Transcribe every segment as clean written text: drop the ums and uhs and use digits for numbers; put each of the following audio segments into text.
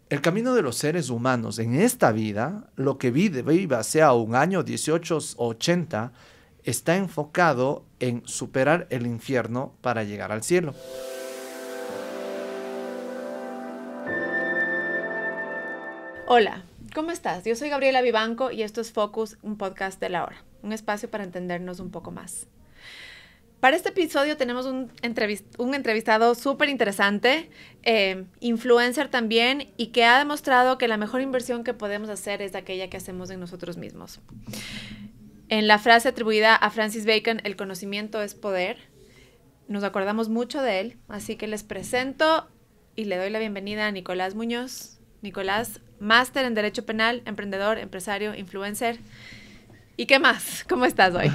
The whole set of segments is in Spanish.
el camino de los seres humanos en esta vida, lo que viva, sea un año, 18 o 80, está enfocado en superar el infierno para llegar al cielo. Hola, ¿cómo estás? Yo soy Gabriela Vivanco y esto es Focus, un podcast de La Hora, un espacio para entendernos un poco más. Para este episodio tenemos un entrevistado súper interesante, influencer también, y que ha demostrado que la mejor inversión que podemos hacer es aquella que hacemos en nosotros mismos. En la frase atribuida a Francis Bacon, el conocimiento es poder, nos acordamos mucho de él, así que les presento y le doy la bienvenida a Nicolás Muñoz. Nicolás, máster en Derecho Penal, emprendedor, empresario, influencer. ¿Y qué más? ¿Cómo estás hoy?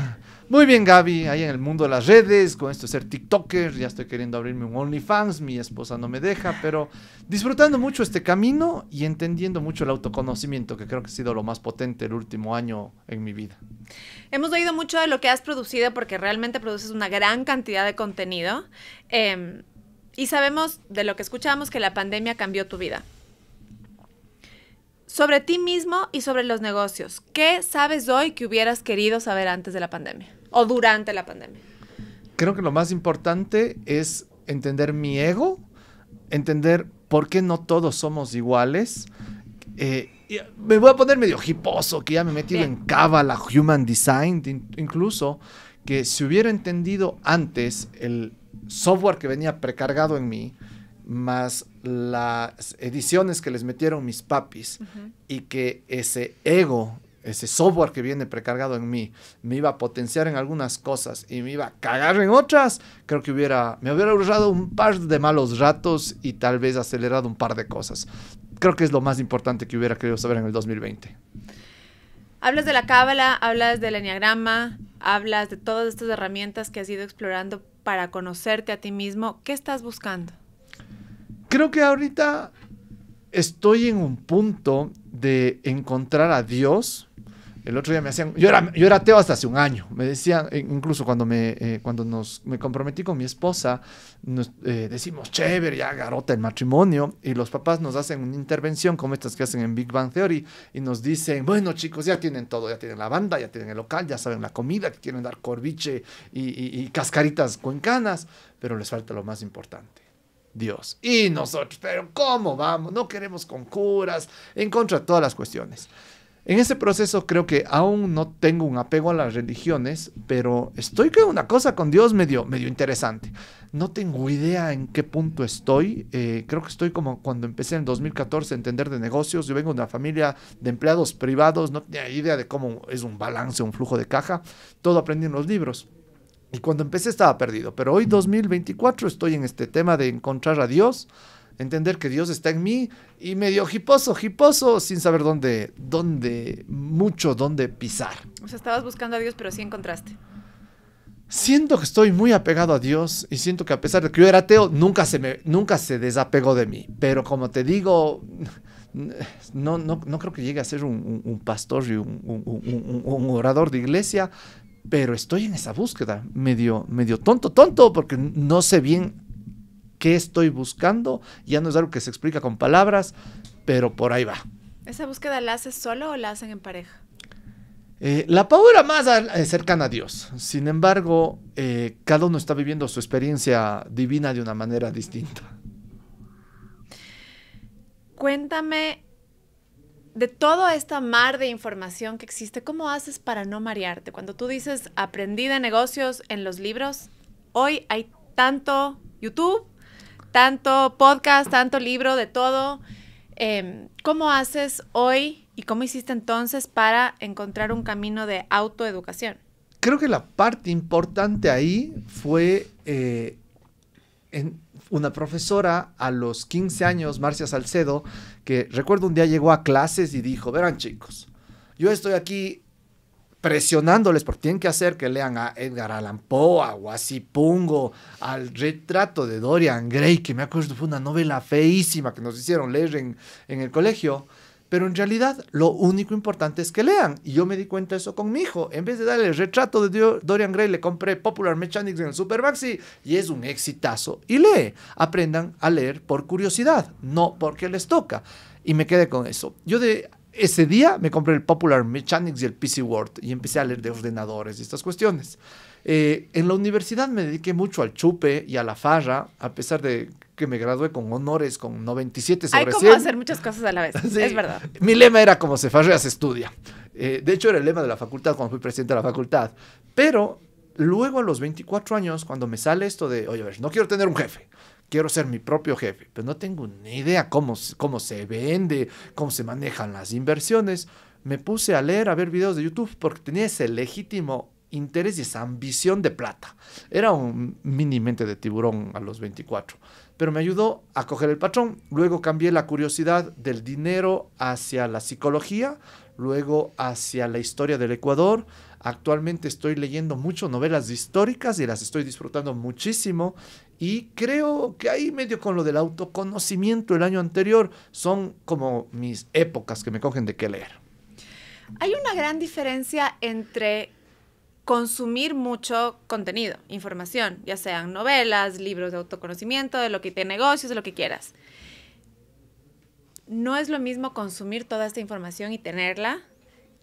Muy bien, Gaby, ahí en el mundo de las redes, con esto de ser TikToker, ya estoy queriendo abrirme un OnlyFans, mi esposa no me deja, pero disfrutando mucho este camino y entendiendo mucho el autoconocimiento, que creo que ha sido lo más potente el último año en mi vida. Hemos oído mucho de lo que has producido porque realmente produces una gran cantidad de contenido y sabemos de lo que escuchamos que la pandemia cambió tu vida. Sobre ti mismo y sobre los negocios, ¿qué sabes hoy que hubieras querido saber antes de la pandemia o durante la pandemia? Creo que lo más importante es entender mi ego, entender por qué no todos somos iguales. Me voy a poner medio hiposo, que ya me he metido en Cábala, Human Design, incluso, que si hubiera entendido antes el software que venía precargado en mí, más las ediciones que les metieron mis papis, y que ese ego, ese software que viene precargado en mí, me iba a potenciar en algunas cosas y me iba a cagar en otras, creo que me hubiera ahorrado un par de malos ratos y tal vez acelerado un par de cosas. Creo que es lo más importante que hubiera querido saber en el 2020. Hablas de la cábala, hablas del eneagrama, hablas de todas estas herramientas que has ido explorando para conocerte a ti mismo. ¿Qué estás buscando? Creo que ahorita estoy en un punto de encontrar a Dios. El otro día me hacían... Yo era ateo hasta hace un año. Me decían, incluso cuando me comprometí con mi esposa, decimos, chévere, ya garota el matrimonio. Y los papás nos hacen una intervención como estas que hacen en Big Bang Theory. Y nos dicen, bueno, chicos, ya tienen todo. Ya tienen la banda, ya tienen el local, ya saben la comida, que quieren dar corviche y cascaritas cuencanas. Pero les falta lo más importante. Dios. Y nosotros, pero ¿cómo vamos? No queremos con curas, en contra de todas las cuestiones. En ese proceso creo que aún no tengo un apego a las religiones, pero estoy con una cosa con Dios medio interesante. No tengo idea en qué punto estoy. Creo que estoy como cuando empecé en 2014 a entender de negocios. Yo vengo de una familia de empleados privados, no tenía idea de cómo es un balance, un flujo de caja. Todo aprendí en los libros. Y cuando empecé estaba perdido, pero hoy 2024 estoy en este tema de encontrar a Dios, entender que Dios está en mí y medio hiposo, sin saber dónde pisar. O sea, estabas buscando a Dios, pero sí encontraste. Siento que estoy muy apegado a Dios y siento que a pesar de que yo era ateo, nunca se desapegó de mí. Pero como te digo, no creo que llegue a ser un pastor y un orador de iglesia. Pero estoy en esa búsqueda, medio tonto, porque no sé bien qué estoy buscando. Ya no es algo que se explica con palabras, pero por ahí va. ¿Esa búsqueda la haces solo o la hacen en pareja? La Pau era más cercana a Dios. Sin embargo, cada uno está viviendo su experiencia divina de una manera distinta. Cuéntame, de todo esta mar de información que existe, ¿cómo haces para no marearte? Cuando tú dices, aprendí de negocios en los libros, hoy hay tanto YouTube, tanto podcast, tanto libro, de todo. ¿Cómo haces hoy y cómo hiciste entonces para encontrar un camino de autoeducación? Creo que la parte importante ahí fue una profesora a los 15 años, Marcia Salcedo, que recuerdo un día llegó a clases y dijo, verán chicos, yo estoy aquí presionándoles porque tienen que hacer que lean a Edgar Allan Poe, a Guasipungo, al retrato de Dorian Gray, que me acuerdo fue una novela feísima que nos hicieron leer en el colegio, pero en realidad lo único importante es que lean. Y yo me di cuenta de eso con mi hijo. En vez de darle el retrato de Dorian Gray, le compré Popular Mechanics en el Supermaxi y es un exitazo. Y lee. Aprendan a leer por curiosidad, no porque les toca. Y me quedé con eso. Yo de ese día me compré el Popular Mechanics y el PC Word y empecé a leer de ordenadores y estas cuestiones. En la universidad me dediqué mucho al chupe y a la farra, a pesar de que me gradué con honores, con 97 sobre 100. Hay como hacer muchas cosas a la vez, Sí. es verdad. Mi lema era como se farrea, se estudia. De hecho, era el lema de la facultad cuando fui presidente de la facultad. Pero luego a los 24 años, cuando me sale esto de, oye, a ver, no quiero tener un jefe, quiero ser mi propio jefe, pero no tengo ni idea cómo se vende, cómo se manejan las inversiones, me puse a leer, a ver videos de YouTube, porque tenía ese legítimo interés y esa ambición de plata. Era un mini mente de tiburón a los 24, pero me ayudó a coger el patrón. Luego cambié la curiosidad del dinero hacia la psicología, luego hacia la historia del Ecuador. Actualmente estoy leyendo mucho novelas históricas y las estoy disfrutando muchísimo. Y creo que ahí medio con lo del autoconocimiento el año anterior son como mis épocas que me cogen de qué leer. Hay una gran diferencia entre consumir mucho contenido, información, ya sean novelas, libros de autoconocimiento, de lo que te negocios, de lo que quieras. No es lo mismo consumir toda esta información y tenerla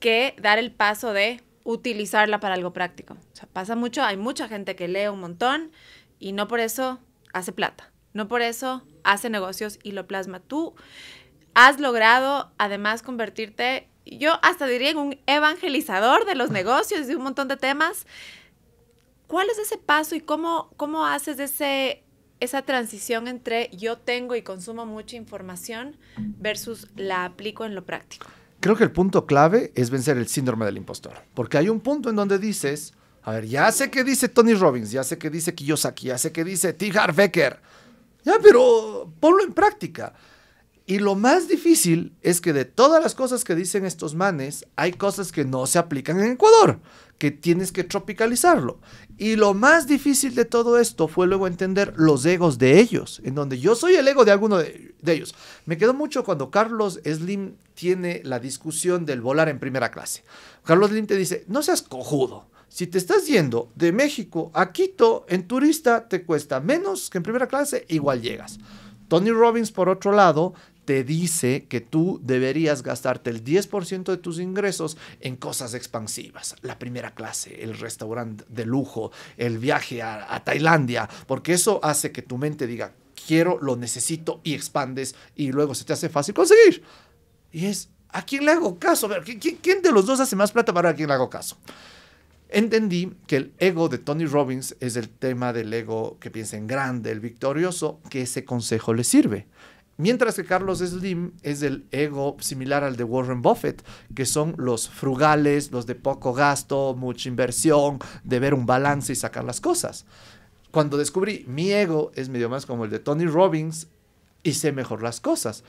que dar el paso de utilizarla para algo práctico. O sea, pasa mucho, hay mucha gente que lee un montón y no por eso hace plata, no por eso hace negocios y lo plasma. Tú has logrado además convertirte, yo hasta diría, en un evangelizador de los negocios, de un montón de temas. ¿Cuál es ese paso y cómo haces esa transición entre yo tengo y consumo mucha información versus la aplico en lo práctico? Creo que el punto clave es vencer el síndrome del impostor, porque hay un punto en donde dices, a ver, ya sé que dice Tony Robbins, ya sé que dice Kiyosaki, ya sé que dice T. Harv Eker, ya, pero ponlo en práctica. Y lo más difícil es que de todas las cosas que dicen estos manes, hay cosas que no se aplican en Ecuador, que tienes que tropicalizarlo. Y lo más difícil de todo esto fue luego entender los egos de ellos, en donde yo soy el ego de alguno de ellos. Me quedó mucho cuando Carlos Slim tiene la discusión del volar en primera clase. Carlos Slim te dice, no seas cojudo. Si te estás yendo de México a Quito en turista, te cuesta menos que en primera clase, igual llegas. Tony Robbins, por otro lado, te dice que tú deberías gastarte el 10% de tus ingresos en cosas expansivas. La primera clase, el restaurante de lujo, el viaje a Tailandia, porque eso hace que tu mente diga, quiero, lo necesito, y expandes, y luego se te hace fácil conseguir. Y es, ¿a quién le hago caso? A ver, ¿quién de los dos hace más plata para a quién le hago caso? Entendí que el ego de Tony Robbins es el tema del ego que piensa en grande, el victorioso, que ese consejo le sirve. Mientras que Carlos Slim es el ego similar al de Warren Buffett, que son los frugales, los de poco gasto, mucha inversión, de ver un balance y sacar las cosas. Cuando descubrí mi ego es medio más como el de Tony Robbins, hice mejor las cosas.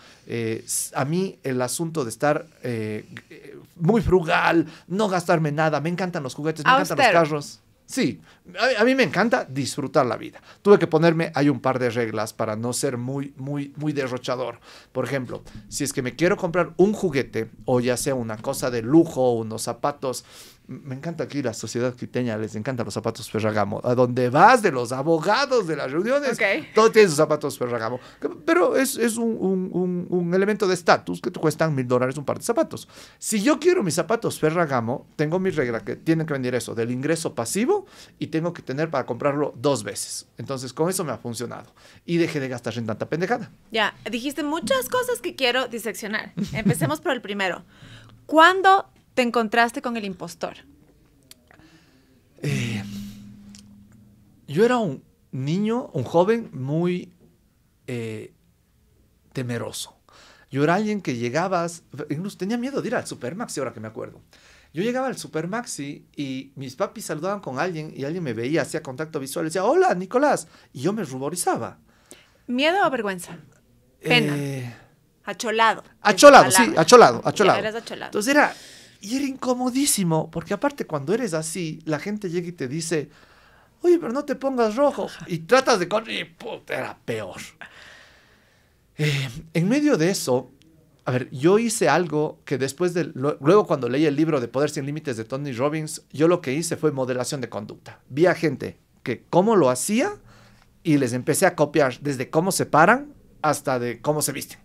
A mí el asunto de estar muy frugal, no gastarme nada, me encantan los juguetes, me encantan los carros. Sí, a mí me encanta disfrutar la vida. Tuve que ponerme, hay un par de reglas para no ser muy derrochador. Por ejemplo, si es que me quiero comprar un juguete, o ya sea una cosa de lujo, unos zapatos, me encanta aquí la sociedad quiteña, les encantan los zapatos Ferragamo. A donde vas de los abogados de las reuniones, todo tiene sus zapatos Ferragamo. Pero es un elemento de estatus que te cuestan $1,000 un par de zapatos. Si yo quiero mis zapatos Ferragamo, tengo mi regla que tienen que venir eso, del ingreso pasivo, y tengo que tener para comprarlo 2 veces. Entonces, con eso me ha funcionado. Y dejé de gastar en tanta pendejada. Ya, dijiste muchas cosas que quiero diseccionar. Empecemos por el primero. ¿Cuándo te encontraste con el impostor? Yo era un niño, un joven muy temeroso. Yo era alguien que llegabas, incluso tenía miedo de ir al Supermaxi, ahora que me acuerdo. Yo llegaba al Supermaxi y mis papis saludaban con alguien y alguien me veía, hacía contacto visual, decía, hola, Nicolás, y yo me ruborizaba. ¿Miedo o vergüenza? Pena. Acholado. Acholado, sí, acholado. Ya, eres acholado. Entonces era incomodísimo, porque aparte cuando eres así, la gente llega y te dice, oye, pero no te pongas rojo, y tratas de correr, y puta, era peor. En medio de eso, A ver, yo hice algo que después luego cuando leí el libro de Poder Sin Límites de Tony Robbins, yo lo que hice fue modelación de conducta. Vi a gente que cómo lo hacía y les empecé a copiar desde cómo se paran hasta de cómo se visten.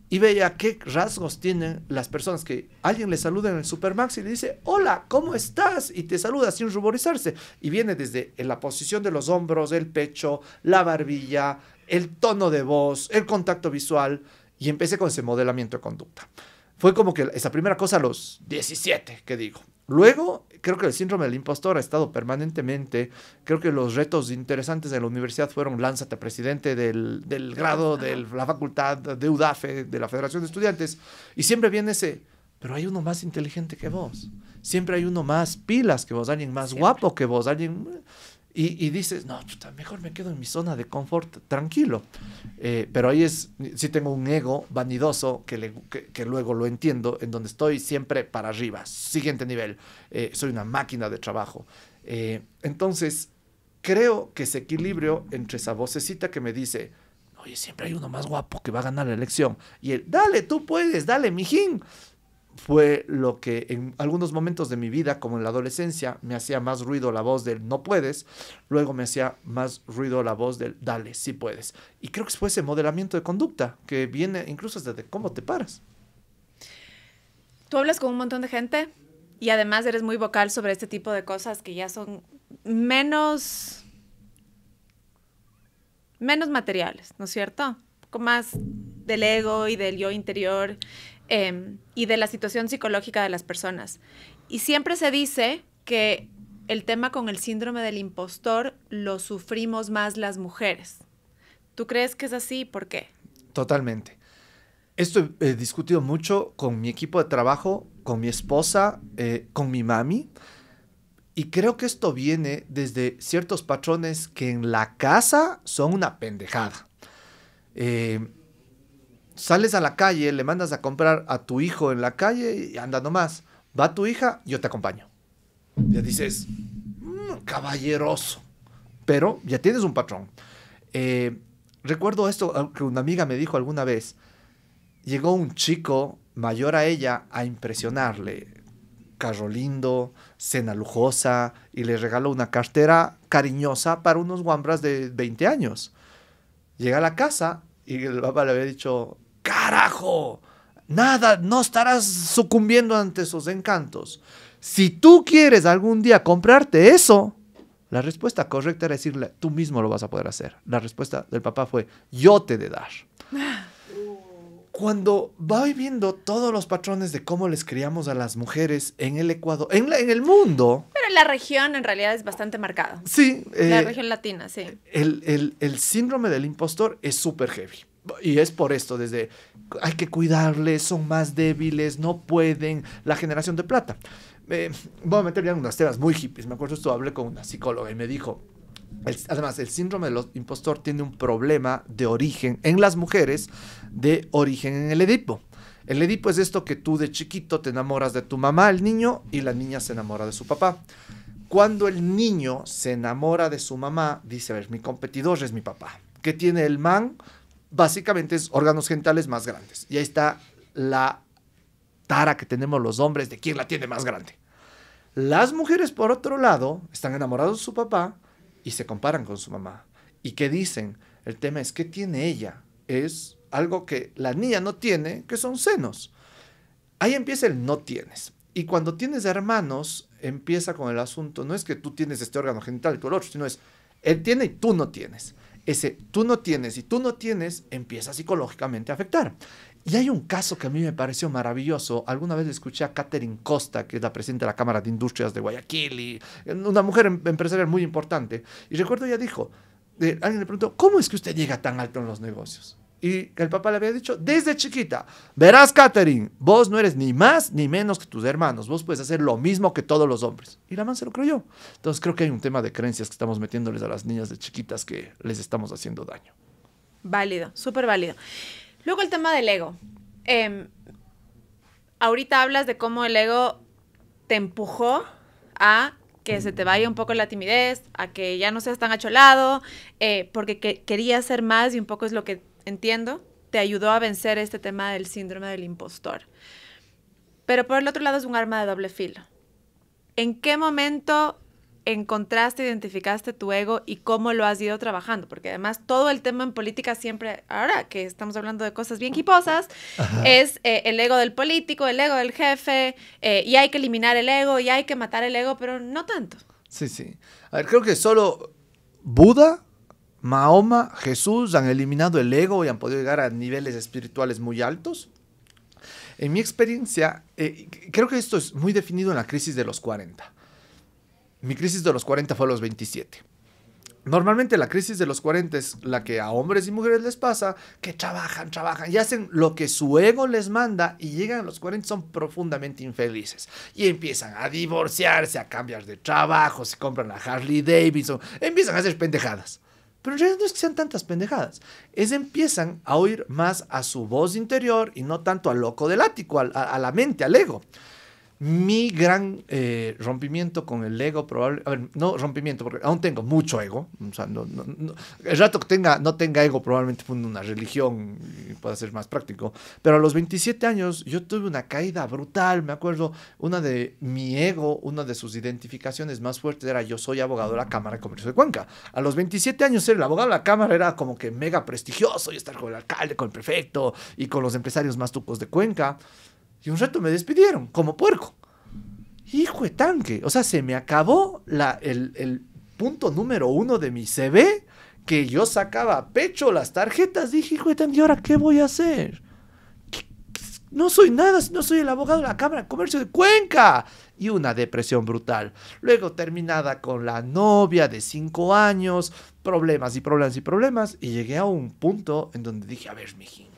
Y veía qué rasgos tienen las personas que alguien le saluda en el Supermax y le dice, hola, ¿cómo estás? Y te saluda sin ruborizarse. Y viene desde la posición de los hombros, el pecho, la barbilla, el tono de voz, el contacto visual. Y empecé con ese modelamiento de conducta. Fue como que esa primera cosa a los 17, que digo. Luego, creo que el síndrome del impostor ha estado permanentemente. Creo que los retos interesantes de la universidad fueron lánzate presidente del grado, de la facultad, de UDAFE, de la Federación de Estudiantes. Y siempre viene ese, pero hay uno más inteligente que vos. Siempre hay uno más pilas que vos, alguien más guapo que vos, alguien... Y dices, no, chuta, mejor me quedo en mi zona de confort tranquilo. Pero ahí sí tengo un ego vanidoso que luego lo entiendo, en donde estoy siempre para arriba, siguiente nivel. Soy una máquina de trabajo. Entonces, creo que ese equilibrio entre esa vocecita que me dice, oye, siempre hay uno más guapo que va a ganar la elección. Y el, dale, tú puedes, dale, mijín. Fue lo que en algunos momentos de mi vida, como en la adolescencia, me hacía más ruido la voz del no puedes, luego me hacía más ruido la voz del dale, sí puedes. Y creo que fue ese modelamiento de conducta que viene incluso desde cómo te paras. Tú hablas con un montón de gente y además eres muy vocal sobre este tipo de cosas que ya son menos materiales, ¿no es cierto? Un poco más del ego y del yo interior. Y de la situación psicológica de las personas. Y siempre se dice que el tema con el síndrome del impostor lo sufrimos más las mujeres. ¿Tú crees que es así? ¿Por qué? Totalmente. Esto he discutido mucho con mi equipo de trabajo, con mi esposa, con mi mami. Y creo que esto viene desde ciertos patrones que en la casa son una pendejada. Sales a la calle, le mandas a comprar a tu hijo en la calle y anda nomás. Va tu hija, yo te acompaño. Ya dices, caballeroso. Pero ya tienes un patrón. Recuerdo esto que una amiga me dijo alguna vez. Llegó un chico mayor a ella a impresionarle. Carro lindo, cena lujosa, y le regaló una cartera cariñosa para unos guambras de 20 años. Llega a la casa y el papá le había dicho, carajo, nada, no estarás sucumbiendo ante esos encantos. Si tú quieres algún día comprarte eso, la respuesta correcta era decirle, tú mismo lo vas a poder hacer. La respuesta del papá fue, yo te he de dar. Cuando voy viendo todos los patrones de cómo les criamos a las mujeres en el Ecuador, en el mundo. Pero en la región en realidad es bastante marcado. Sí. La región latina, sí. El síndrome del impostor es súper heavy. Y es por esto, desde hay que cuidarles, son más débiles, no pueden, la generación de plata. Voy a meter ya unas temas muy hippies. Me acuerdo esto, hablé con una psicóloga y me dijo, además, el síndrome del impostor tiene un problema de origen en las mujeres, de origen en el Edipo. El Edipo es esto que tú de chiquito te enamoras de tu mamá, el niño, y la niña se enamora de su papá. Cuando el niño se enamora de su mamá, dice, a ver, mi competidor es mi papá. ¿Qué tiene el man? Básicamente es órganos genitales más grandes. Y ahí está la tara que tenemos los hombres de quién la tiene más grande. Las mujeres, por otro lado, están enamoradas de su papá y se comparan con su mamá. ¿Y qué dicen? El tema es, ¿qué tiene ella? Es algo que la niña no tiene, que son senos. Ahí empieza el no tienes. Y cuando tienes hermanos, empieza con el asunto, no es que tú tienes este órgano genital y tú el otro, sino es, él tiene y tú no tienes. Ese tú no tienes y tú no tienes empieza psicológicamente a afectar. Y hay un caso que a mí me pareció maravilloso. Alguna vez escuché a Catherine Costa, que es la presidenta de la Cámara de Industrias de Guayaquil, y una mujer empresarial muy importante. Y recuerdo ella dijo, alguien le preguntó, ¿cómo es que usted llega tan alto en los negocios? Y el papá le había dicho, desde chiquita, verás, Catherine, vos no eres ni más ni menos que tus hermanos, vos puedes hacer lo mismo que todos los hombres. Y la man se lo creyó. Entonces creo que hay un tema de creencias que estamos metiéndoles a las niñas de chiquitas que les estamos haciendo daño. Válido, súper válido. Luego el tema del ego. Ahorita hablas de cómo el ego te empujó a que se te vaya un poco la timidez, a que ya no seas tan acholado, porque querías ser más y un poco es lo que entiendo. te ayudó a vencer este tema del síndrome del impostor. Pero por el otro lado es un arma de doble filo. ¿En qué momento encontraste, identificaste tu ego y cómo lo has ido trabajando? Porque además todo el tema en política siempre, ahora que estamos hablando de cosas bien hiposas, es el ego del político, el ego del jefe, y hay que eliminar el ego, y hay que matar el ego, pero no tanto. Sí, sí. A ver, creo que solo Buda, Mahoma, Jesús han eliminado el ego y han podido llegar a niveles espirituales muy altos. En mi experiencia, creo que esto es muy definido en la crisis de los 40. Mi crisis de los 40 fue a los 27. Normalmente la crisis de los 40 es la que a hombres y mujeres les pasa, que trabajan y hacen lo que su ego les manda y llegan a los 40 y son profundamente infelices. Y empiezan a divorciarse, a cambiar de trabajo, se compran la Harley Davidson, empiezan a hacer pendejadas. Pero en realidad no es que sean tantas pendejadas, empiezan a oír más a su voz interior y no tanto al loco del ático, a la mente, al ego. Mi gran rompimiento con el ego, probablemente, a ver, no rompimiento, porque aún tengo mucho ego, o sea, el rato que no tenga ego probablemente funde una religión y pueda ser más práctico, pero a los 27 años yo tuve una caída brutal, me acuerdo, una de sus identificaciones más fuertes era yo soy abogado de la Cámara de Comercio de Cuenca. A los 27 años ser el abogado de la Cámara era como que mega prestigioso y estar con el alcalde, con el prefecto y con los empresarios más tucos de Cuenca. Y un rato me despidieron, como puerco. Hijo de tanque. O sea, se me acabó el punto número 1 de mi CV, que yo sacaba a pecho las tarjetas. Dije, hijo de tanque, ¿y ahora qué voy a hacer? No soy nada, no soy el abogado de la Cámara de Comercio de Cuenca. Y una depresión brutal. Luego terminada con la novia de 5 años, problemas. Y llegué a un punto en donde dije, a ver, mijín,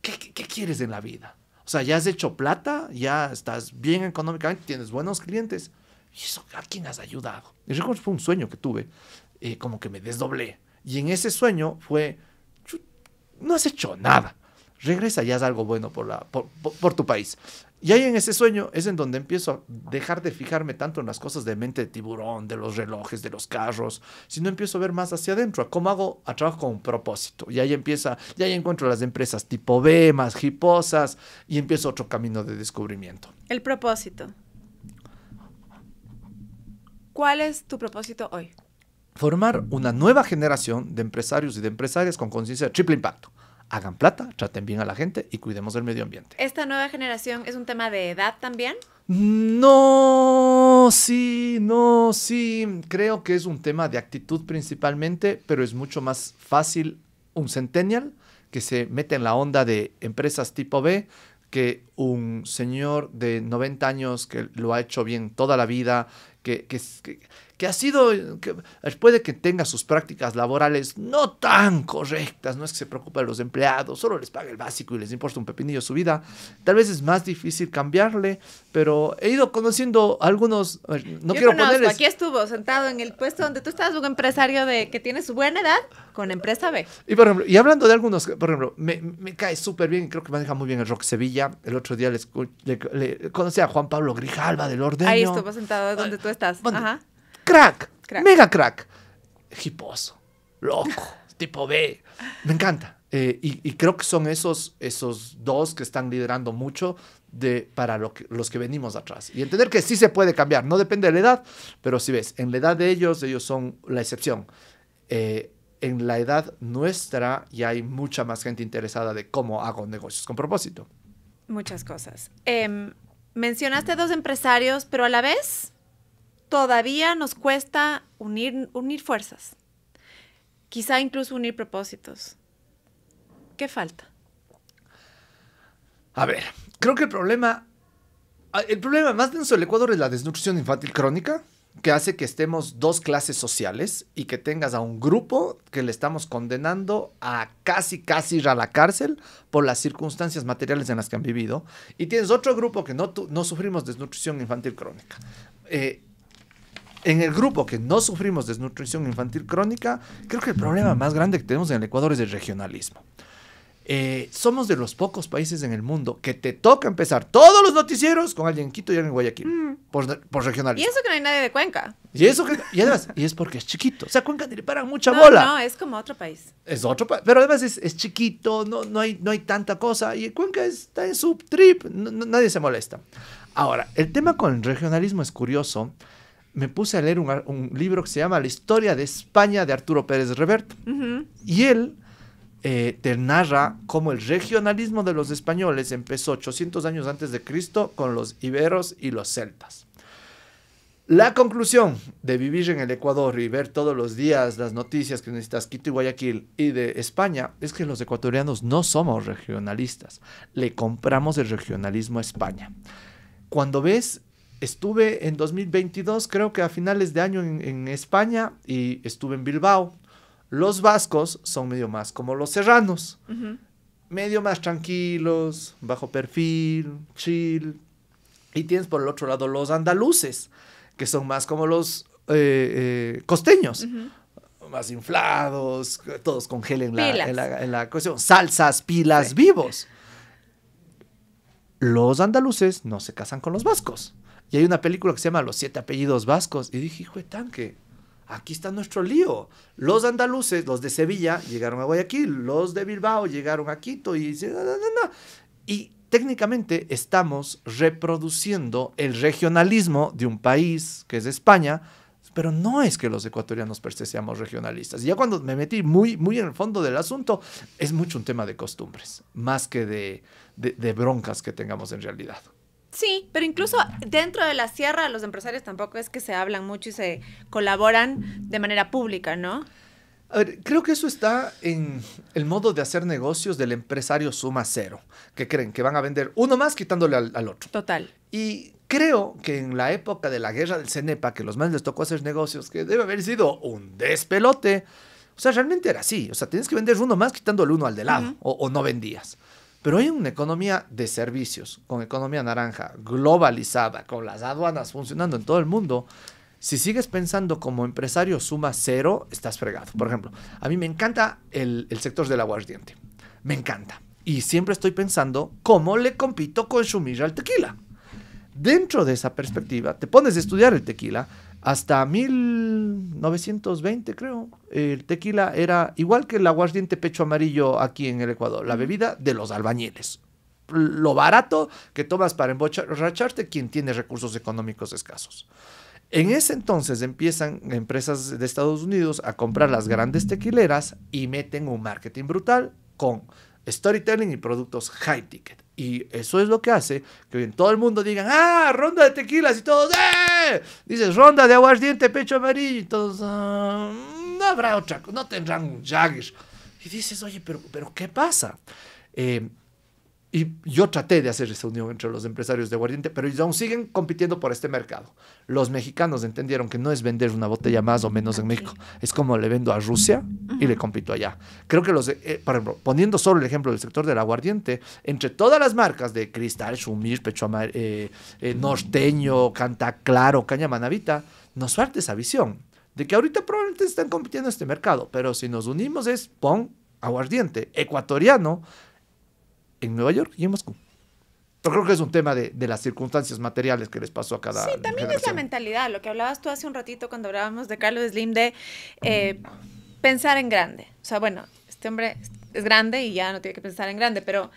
¿qué quieres en la vida? O sea, ya has hecho plata, ya estás bien económicamente, tienes buenos clientes. ¿Y eso a quién has ayudado? Y recuerdo que fue un sueño que tuve, como que me desdoblé. Y en ese sueño fue, no has hecho nada. Regresa y haz algo bueno por tu país. Y ahí en ese sueño es en donde empiezo a dejar de fijarme tanto en las cosas de mente de tiburón, de los relojes, de los carros, sino empiezo a ver más hacia adentro, a cómo trabajo con un propósito. Y ahí encuentro las empresas tipo B, más hiposas, y empiezo otro camino de descubrimiento. El propósito. ¿Cuál es tu propósito hoy? Formar una nueva generación de empresarios y de empresarias con conciencia de triple impacto. Hagan plata, traten bien a la gente y cuidemos del medio ambiente. ¿Esta nueva generación es un tema de edad también? No, sí. Creo que es un tema de actitud principalmente, pero es mucho más fácil un centennial que se mete en la onda de empresas tipo B que un señor de 90 años que lo ha hecho bien toda la vida, que ha sido, puede que tenga sus prácticas laborales no tan correctas, no es que se preocupe de los empleados, solo les paga el básico y les importa un pepinillo su vida. Tal vez es más difícil cambiarle, pero he ido conociendo algunos, Aquí estuvo sentado en el puesto donde tú estás, un empresario que tiene su buena edad con empresa B. Y por ejemplo, y hablando de algunos, por ejemplo, me cae súper bien y creo que maneja muy bien el Rock Sevilla. El otro día le conocí a Juan Pablo Grijalva del Ordeño. Ahí estuvo sentado donde tú estás. Ajá. Crack, mega crack, hiposo, loco, tipo B, me encanta. Y creo que son esos dos que están liderando mucho para los que venimos atrás. Y entender que sí se puede cambiar, no depende de la edad, pero si ves, en la edad de ellos son la excepción. En la edad nuestra ya hay mucha más gente interesada de cómo hago negocios con propósito. Muchas cosas. Mencionaste 2 empresarios, pero a la vez todavía nos cuesta unir fuerzas. Quizá incluso unir propósitos. ¿Qué falta? A ver, creo que el problema más denso del Ecuador es la desnutrición infantil crónica, que hace que estemos 2 clases sociales y que tengas a un grupo que le estamos condenando a casi ir a la cárcel por las circunstancias materiales en las que han vivido, y tienes otro grupo que no sufrimos desnutrición infantil crónica. En el grupo que no sufrimos desnutrición infantil crónica, creo que el problema más grande que tenemos en el Ecuador es el regionalismo. Somos de los pocos países en el mundo que te toca empezar todos los noticieros con alguien en Quito y alguien en Guayaquil, por regionalismo. Y eso que no hay nadie de Cuenca. Y además, y es porque es chiquito. O sea, Cuenca ni le paran mucha No, bola. no, es como otro país. Es otro país, pero además es chiquito, no hay tanta cosa. Y Cuenca está en su trip, nadie se molesta. Ahora, el tema con el regionalismo es curioso. Me puse a leer un libro que se llama La historia de España de Arturo Pérez Reverte. Y él te narra cómo el regionalismo de los españoles empezó 800 años antes de Cristo con los iberos y los celtas. La conclusión de vivir en el Ecuador y ver todos los días las noticias que necesitas Quito y Guayaquil y de España es que los ecuatorianos no somos regionalistas. Le compramos el regionalismo a España. Cuando ves, estuve en 2022, creo que a finales de año en España y estuve en Bilbao. Los vascos son medio más como los serranos, medio más tranquilos, bajo perfil, chill. Y tienes por el otro lado los andaluces, que son más como los costeños, más inflados, todos con gel en la cuestión, salsas, pilas, vivos. Los andaluces no se casan con los vascos. Y hay una película que se llama Los 7 apellidos vascos. Y dije, hijo de tanque, aquí está nuestro lío. Los andaluces, los de Sevilla, llegaron a Guayaquil. Los de Bilbao llegaron a Quito. Y técnicamente estamos reproduciendo el regionalismo de un país que es España, pero no es que los ecuatorianos per se seamos regionalistas. Y ya cuando me metí muy en el fondo del asunto, es mucho un tema de costumbres, más que de broncas que tengamos en realidad. Sí, pero incluso dentro de la sierra los empresarios tampoco es que se hablan mucho y se colaboran de manera pública, ¿no? A ver, creo que eso está en el modo de hacer negocios del empresario suma cero, que creen que van a vender uno más quitándole al otro. Total. Y creo que en la época de la guerra del Cenepa, que los más les tocó hacer negocios, que debe haber sido un despelote, o sea, realmente era así. O sea, tienes que vender uno más quitándole uno al de lado, o no vendías. Pero hay una economía de servicios, con economía naranja, globalizada, con las aduanas funcionando en todo el mundo. Si sigues pensando como empresario suma cero, estás fregado. Por ejemplo, a mí me encanta el sector del aguardiente. Me encanta. Y siempre estoy pensando cómo le compito con Shumira al tequila. Dentro de esa perspectiva, te pones a estudiar el tequila. Hasta 1920, creo, el tequila era igual que el aguardiente pecho amarillo aquí en el Ecuador, la bebida de los albañiles. Lo barato que tomas para emborracharte quien tiene recursos económicos escasos. En ese entonces empiezan empresas de Estados Unidos a comprar las grandes tequileras y meten un marketing brutal con storytelling y productos high ticket. Y eso es lo que hace que hoy en todo el mundo digan, ronda de tequilas y todos, dices, ronda de aguardiente, pecho amarillo y todos, no habrá otra, no tendrán un Jagger. Y dices, oye, pero ¿qué pasa? Y yo traté de hacer esa unión entre los empresarios de aguardiente, pero ellos aún siguen compitiendo por este mercado. Los mexicanos entendieron que no es vender una botella más o menos en México. Es como le vendo a Rusia y le compito allá. Creo que por ejemplo, poniendo solo el ejemplo del sector del aguardiente, entre todas las marcas de Cristal, Shumir, Pecho Norteño, Canta Claro, Caña Manavita, nos falta esa visión de que ahorita probablemente están compitiendo en este mercado, pero si nos unimos es pon aguardiente ecuatoriano en Nueva York y en Moscú. Pero creo que es un tema de las circunstancias materiales que les pasó a cada también generación. Es la mentalidad, lo que hablabas tú hace un ratito cuando hablábamos de Carlos Slim, de pensar en grande. O sea, bueno, este hombre es grande y ya no tiene que pensar en grande, pero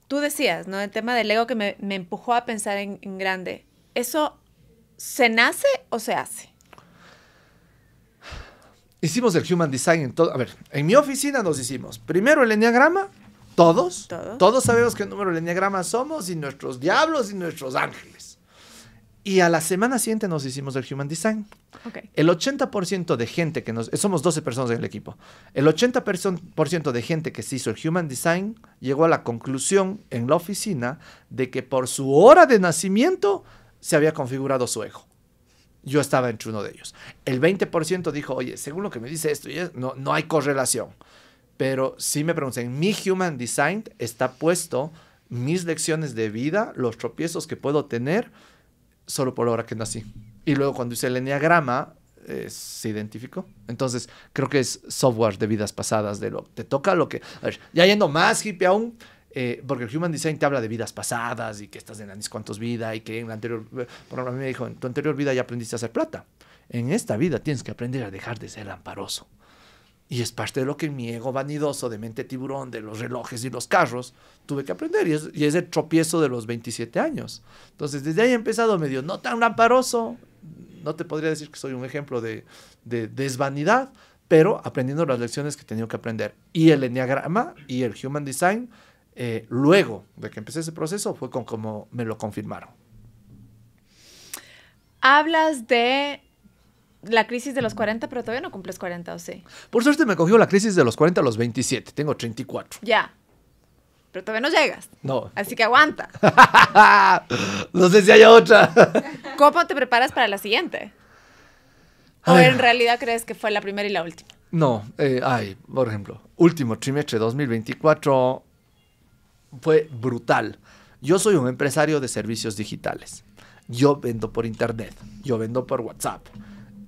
tú decías, ¿no? El tema del ego que me empujó a pensar en grande. ¿Eso se nace o se hace? Hicimos el Human Design en todo. A ver, en mi oficina nos hicimos primero el enneagrama. Todos sabemos qué número de enneagrama somos y nuestros diablos y nuestros ángeles. Y a la semana siguiente nos hicimos el Human Design. Okay. El 80% de gente somos 12 personas en el equipo. El 80% de gente que se hizo el Human Design llegó a la conclusión en la oficina de que por su hora de nacimiento se había configurado su ego. Yo estaba entre uno de ellos. El 20% dijo, oye, según lo que me dice esto, no hay correlación. Pero sí me preguntan, en mi Human Design está puesto mis lecciones de vida, los tropiezos que puedo tener solo por la hora que nací. Y luego cuando hice el enneagrama, se identificó. Entonces, creo que es software de vidas pasadas, de lo te toca lo que... A ver, ya yendo más hippie aún, porque el Human Design te habla de vidas pasadas y que estás en la ni cuántos vida y que en la anterior... Por ejemplo, a mí me dijo, en tu anterior vida ya aprendiste a hacer plata. En esta vida tienes que aprender a dejar de ser lamparoso. Y es parte de lo que en mi ego vanidoso, de mente tiburón, de los relojes y los carros, tuve que aprender. Y es el tropiezo de los 27 años. Entonces, desde ahí he empezado medio no tan lamparoso. No te podría decir que soy un ejemplo de desvanidad, pero aprendiendo las lecciones que he tenido que aprender. Y el enneagrama y el Human Design, luego de que empecé ese proceso, fue como me lo confirmaron. Hablas de la crisis de los 40, pero todavía no cumples 40, ¿o sí? Por suerte me cogió la crisis de los 40 a los 27. Tengo 34. Ya. Pero todavía no llegas. No. Así que aguanta. No sé si hay otra. ¿Cómo te preparas para la siguiente? ¿O en realidad crees que fue la primera y la última? No. Por ejemplo, último trimestre 2024 fue brutal. Yo soy un empresario de servicios digitales. Yo vendo por internet. Yo vendo por WhatsApp.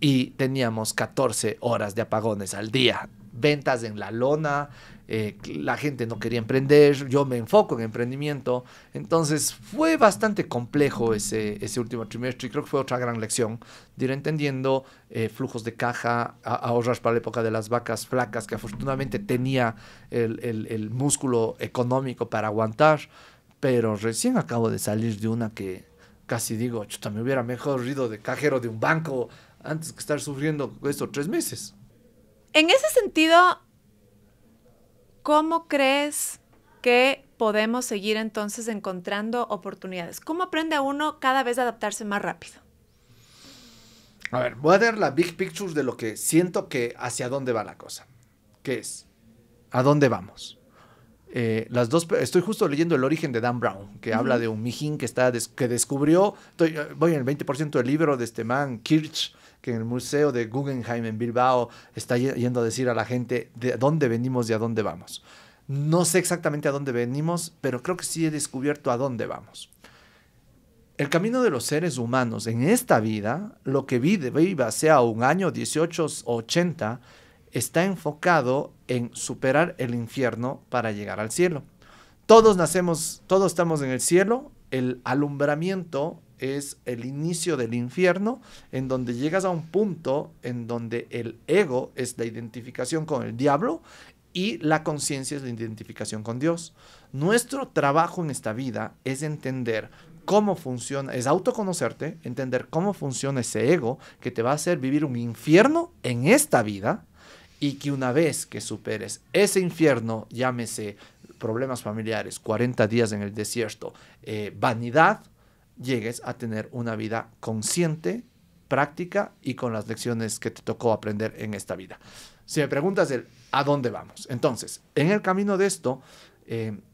Y teníamos 14 horas de apagones al día. Ventas en la lona, la gente no quería emprender, yo me enfoco en emprendimiento. Entonces fue bastante complejo ese último trimestre y creo que fue otra gran lección de ir entendiendo flujos de caja, ahorrar para la época de las vacas flacas, que afortunadamente tenía el músculo económico para aguantar. Pero recién acabo de salir de una que casi digo, chuta, me hubiera mejor ido de cajero de un banco antes que estar sufriendo estos 3 meses. En ese sentido, ¿cómo crees que podemos seguir entonces encontrando oportunidades? ¿Cómo aprende uno cada vez a adaptarse más rápido? A ver, voy a dar la big picture de lo que siento que hacia dónde va la cosa. ¿Qué es? ¿A dónde vamos? Estoy justo leyendo El origen de Dan Brown, que habla de un mijín que descubrió, voy en el 20% del libro de este man, Kirch, que en el museo de Guggenheim en Bilbao está yendo a decir a la gente de dónde venimos y a dónde vamos. No sé exactamente a dónde venimos, pero creo que sí he descubierto a dónde vamos. El camino de los seres humanos en esta vida, lo que viva sea un año, 18 o 80, está enfocado en superar el infierno para llegar al cielo. Todos estamos en el cielo. El alumbramiento es el inicio del infierno, en donde llegas a un punto en donde el ego es la identificación con el diablo y la conciencia es la identificación con Dios. Nuestro trabajo en esta vida es entender cómo funciona, es autoconocerte, entender cómo funciona ese ego que te va a hacer vivir un infierno en esta vida. Y que una vez que superes ese infierno, llámese problemas familiares, 40 días en el desierto, vanidad, llegues a tener una vida consciente, práctica y con las lecciones que te tocó aprender en esta vida. Si me preguntas ¿a dónde vamos? Entonces, en el camino de esto,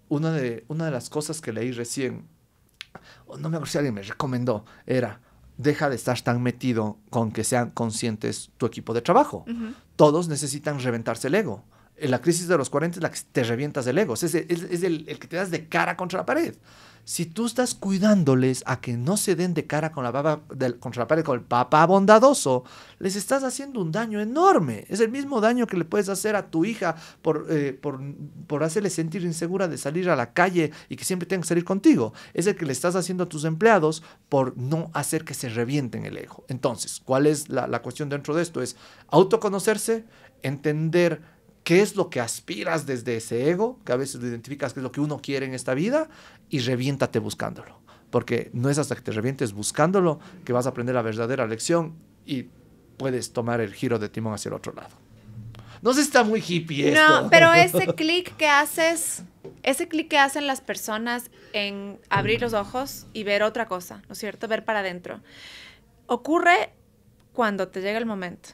una de las cosas que leí recién, no me acuerdo si alguien me recomendó, era: deja de estar tan metido con que sean conscientes tu equipo de trabajo. Todos necesitan reventarse el ego. En la crisis de los 40 es la que te revientas el ego. Es el que te das de cara contra la pared. Si tú estás cuidándoles a que no se den de cara contra la pared con el papá bondadoso, les estás haciendo un daño enorme. Es el mismo daño que le puedes hacer a tu hija por hacerle sentir insegura de salir a la calle y que siempre tenga que salir contigo. Es el que le estás haciendo a tus empleados por no hacer que se revienten el ego. Entonces, ¿cuál es la cuestión dentro de esto? Es autoconocerse, entender qué es lo que aspiras desde ese ego, que a veces lo identificas qué es lo que uno quiere en esta vida, y reviéntate buscándolo. Porque no es hasta que te revientes buscándolo que vas a aprender la verdadera lección y puedes tomar el giro de timón hacia el otro lado. No sé si está muy hippie esto. No, pero ese clic que hacen las personas en abrir los ojos y ver otra cosa, ¿no es cierto? Ver para adentro. ¿Ocurre cuando te llega el momento?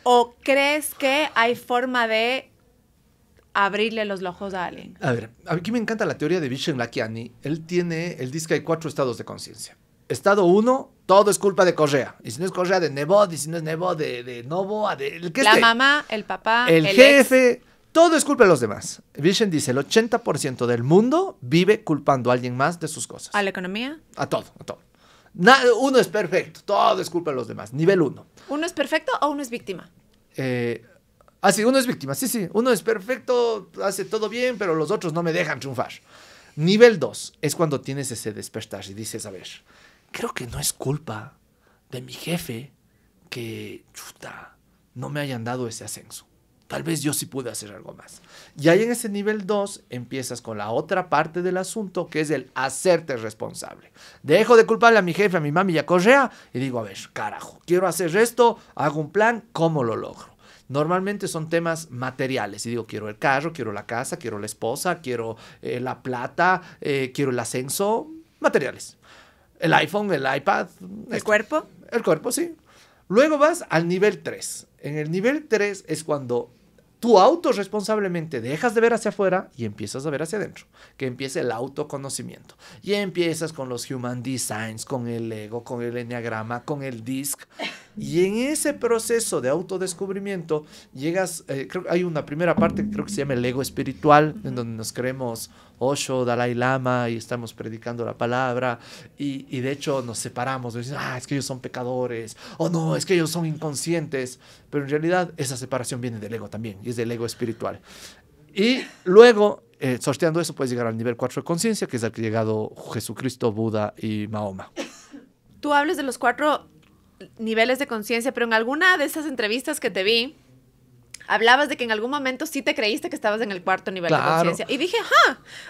¿O crees que hay forma de abrirle los ojos a alguien? A ver, aquí me encanta la teoría de Vishen Lakiani. Él dice que hay 4 estados de conciencia. Estado 1, todo es culpa de Correa. Y si no es Correa, de Nebot, y si no es Nebot, de Novoa, el que la esté. Mamá, el papá, el jefe, todo es culpa de los demás. Vishen dice, el 80% del mundo vive culpando a alguien más de sus cosas. ¿A la economía? A todo, a todo. Uno es perfecto, todo es culpa de los demás. Nivel 1. ¿Uno es perfecto o uno es víctima? Sí, uno es víctima, sí. Uno es perfecto, hace todo bien, pero los otros no me dejan triunfar. Nivel 2 es cuando tienes ese despertar y dices, a ver, creo que no es culpa de mi jefe que, chuta, no me hayan dado ese ascenso. Tal vez yo sí pude hacer algo más. Y ahí en ese nivel 2 empiezas con la otra parte del asunto, que es el hacerte responsable. Dejo de culparle a mi jefe, a mi mami y a Correa, y digo, a ver, carajo, quiero hacer esto, hago un plan, ¿cómo lo logro? Normalmente son temas materiales. Y digo, quiero el carro, quiero la casa, quiero la esposa, quiero la plata, quiero el ascenso. Materiales. El iPhone, el iPad. ¿El cuerpo? El cuerpo, sí. Luego vas al nivel 3. En el nivel 3 es cuando tú autorresponsablemente dejas de ver hacia afuera y empiezas a ver hacia adentro, que empieza el autoconocimiento. Y empiezas con los Human Designs, con el Lego, con el Enneagrama, con el DISC. Y en ese proceso de autodescubrimiento llegas, creo que hay una primera parte que creo que se llama el ego espiritual, en donde nos creemos Osho, Dalai Lama y estamos predicando la palabra y de hecho nos separamos, decimos, es que ellos son pecadores, o no, es que ellos son inconscientes, pero en realidad esa separación viene del ego también, y es del ego espiritual. Y luego, sorteando eso, puedes llegar al nivel 4 de conciencia, que es al que ha llegado Jesucristo, Buda y Mahoma. Tú hablas de los 4 niveles de conciencia, pero en alguna de esas entrevistas que te vi, hablabas de que en algún momento sí te creíste que estabas en el 4 nivel de conciencia. Y dije,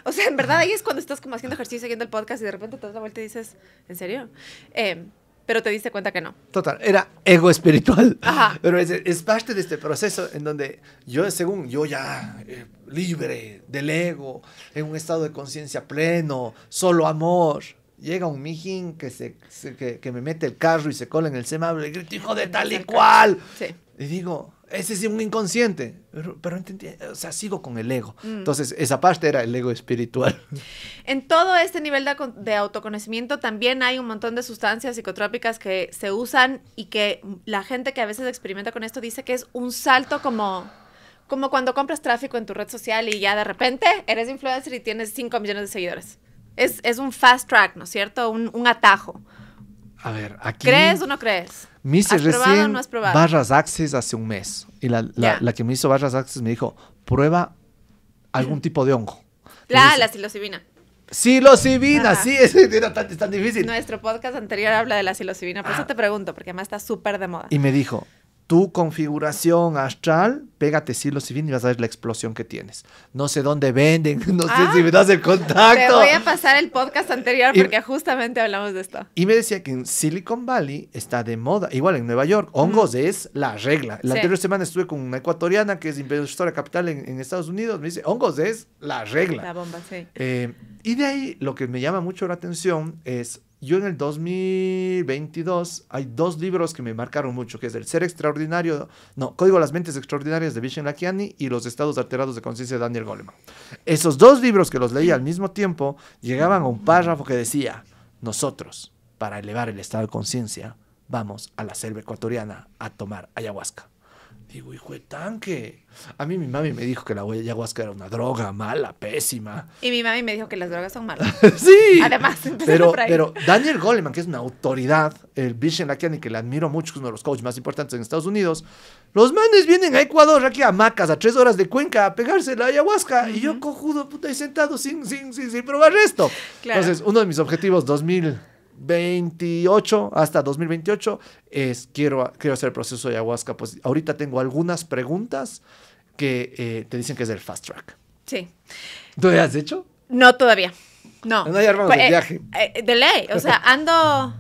o sea, en verdad ahí es cuando estás como haciendo ejercicio, siguiendo el podcast y de repente te das la vuelta y dices, ¿en serio? Pero te diste cuenta que no. Total, era ego espiritual. Ajá. Pero es parte de este proceso en donde según yo ya libre del ego, en un estado de conciencia pleno, solo amor, llega un mijín que me mete el carro y se cola en el semáforo y grita, hijo de tal y cual. Sí. Y digo, ese es un inconsciente. Pero entendí, o sea, sigo con el ego. Entonces, esa parte era el ego espiritual. En todo este nivel de autoconocimiento también hay un montón de sustancias psicotrópicas que se usan y que la gente que a veces experimenta con esto dice que es un salto como cuando compras tráfico en tu red social y ya de repente eres influencer y tienes 5 millones de seguidores. Es un fast track, ¿no es cierto? Un atajo. A ver, aquí... ¿Crees o no crees? Me hice ¿Has probado recién o no has probado? Barras Access hace un mes. Y la que me hizo Barras Access me dijo, prueba algún tipo de hongo. La psilocibina. Psilocibina, Ajá. sí, es tan difícil. Nuestro podcast anterior habla de la psilocibina, por eso te pregunto, porque además está súper de moda. Y me dijo, tu configuración astral, pégate psilocibina y vas a ver la explosión que tienes. No sé dónde venden, no sé si me das el contacto. Te voy a pasar el podcast anterior porque justamente hablamos de esto. Y me decía que en Silicon Valley está de moda, igual en Nueva York, hongos es la regla. La anterior semana estuve con una ecuatoriana que es inversora capital en Estados Unidos, me dice, hongos es la regla. La bomba, sí. Y de ahí lo que me llama mucho la atención es, yo en el 2022 hay 2 libros que me marcaron mucho, que es El Ser Extraordinario, Código de las Mentes Extraordinarias de Vishen Lakhiani y Los Estados Alterados de Conciencia de Daniel Goleman. Esos 2 libros que los leí al mismo tiempo llegaban a un párrafo que decía, nosotros, para elevar el estado de conciencia, vamos a la selva ecuatoriana a tomar ayahuasca. Digo, hijo de tanque. A mí mi mami me dijo que la ayahuasca era una droga mala, pésima. Y mi mami me dijo que las drogas son malas. Sí. Además, pero Daniel Goleman, que es una autoridad, el Vishen Lakhiani, que le admiro mucho, que es uno de los coaches más importantes en Estados Unidos, los manes vienen a Ecuador, aquí a Macas, a 3 horas de Cuenca, a pegarse la ayahuasca. Y yo cojudo, puta, y sentado sin probar esto. Claro. Entonces, uno de mis objetivos 2028 hasta 2028 es quiero hacer el proceso de ayahuasca. Pues ahorita tengo algunas preguntas que te dicen que es el fast track. Sí. ¿Tú ya has hecho? No, todavía. No. No, ya armamos el viaje. De ley. O sea, ando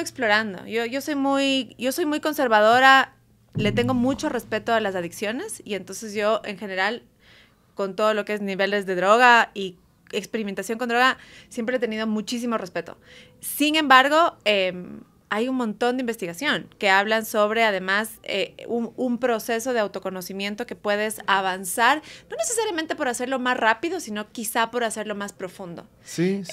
explorando. Yo soy muy conservadora. Le tengo mucho respeto a las adicciones. Y entonces yo, en general, con todo lo que es niveles de droga y experimentación con droga, siempre he tenido muchísimo respeto. Sin embargo, hay un montón de investigación que hablan sobre, además, un proceso de autoconocimiento que puedes avanzar, no necesariamente por hacerlo más rápido, sino quizá por hacerlo más profundo. Sí.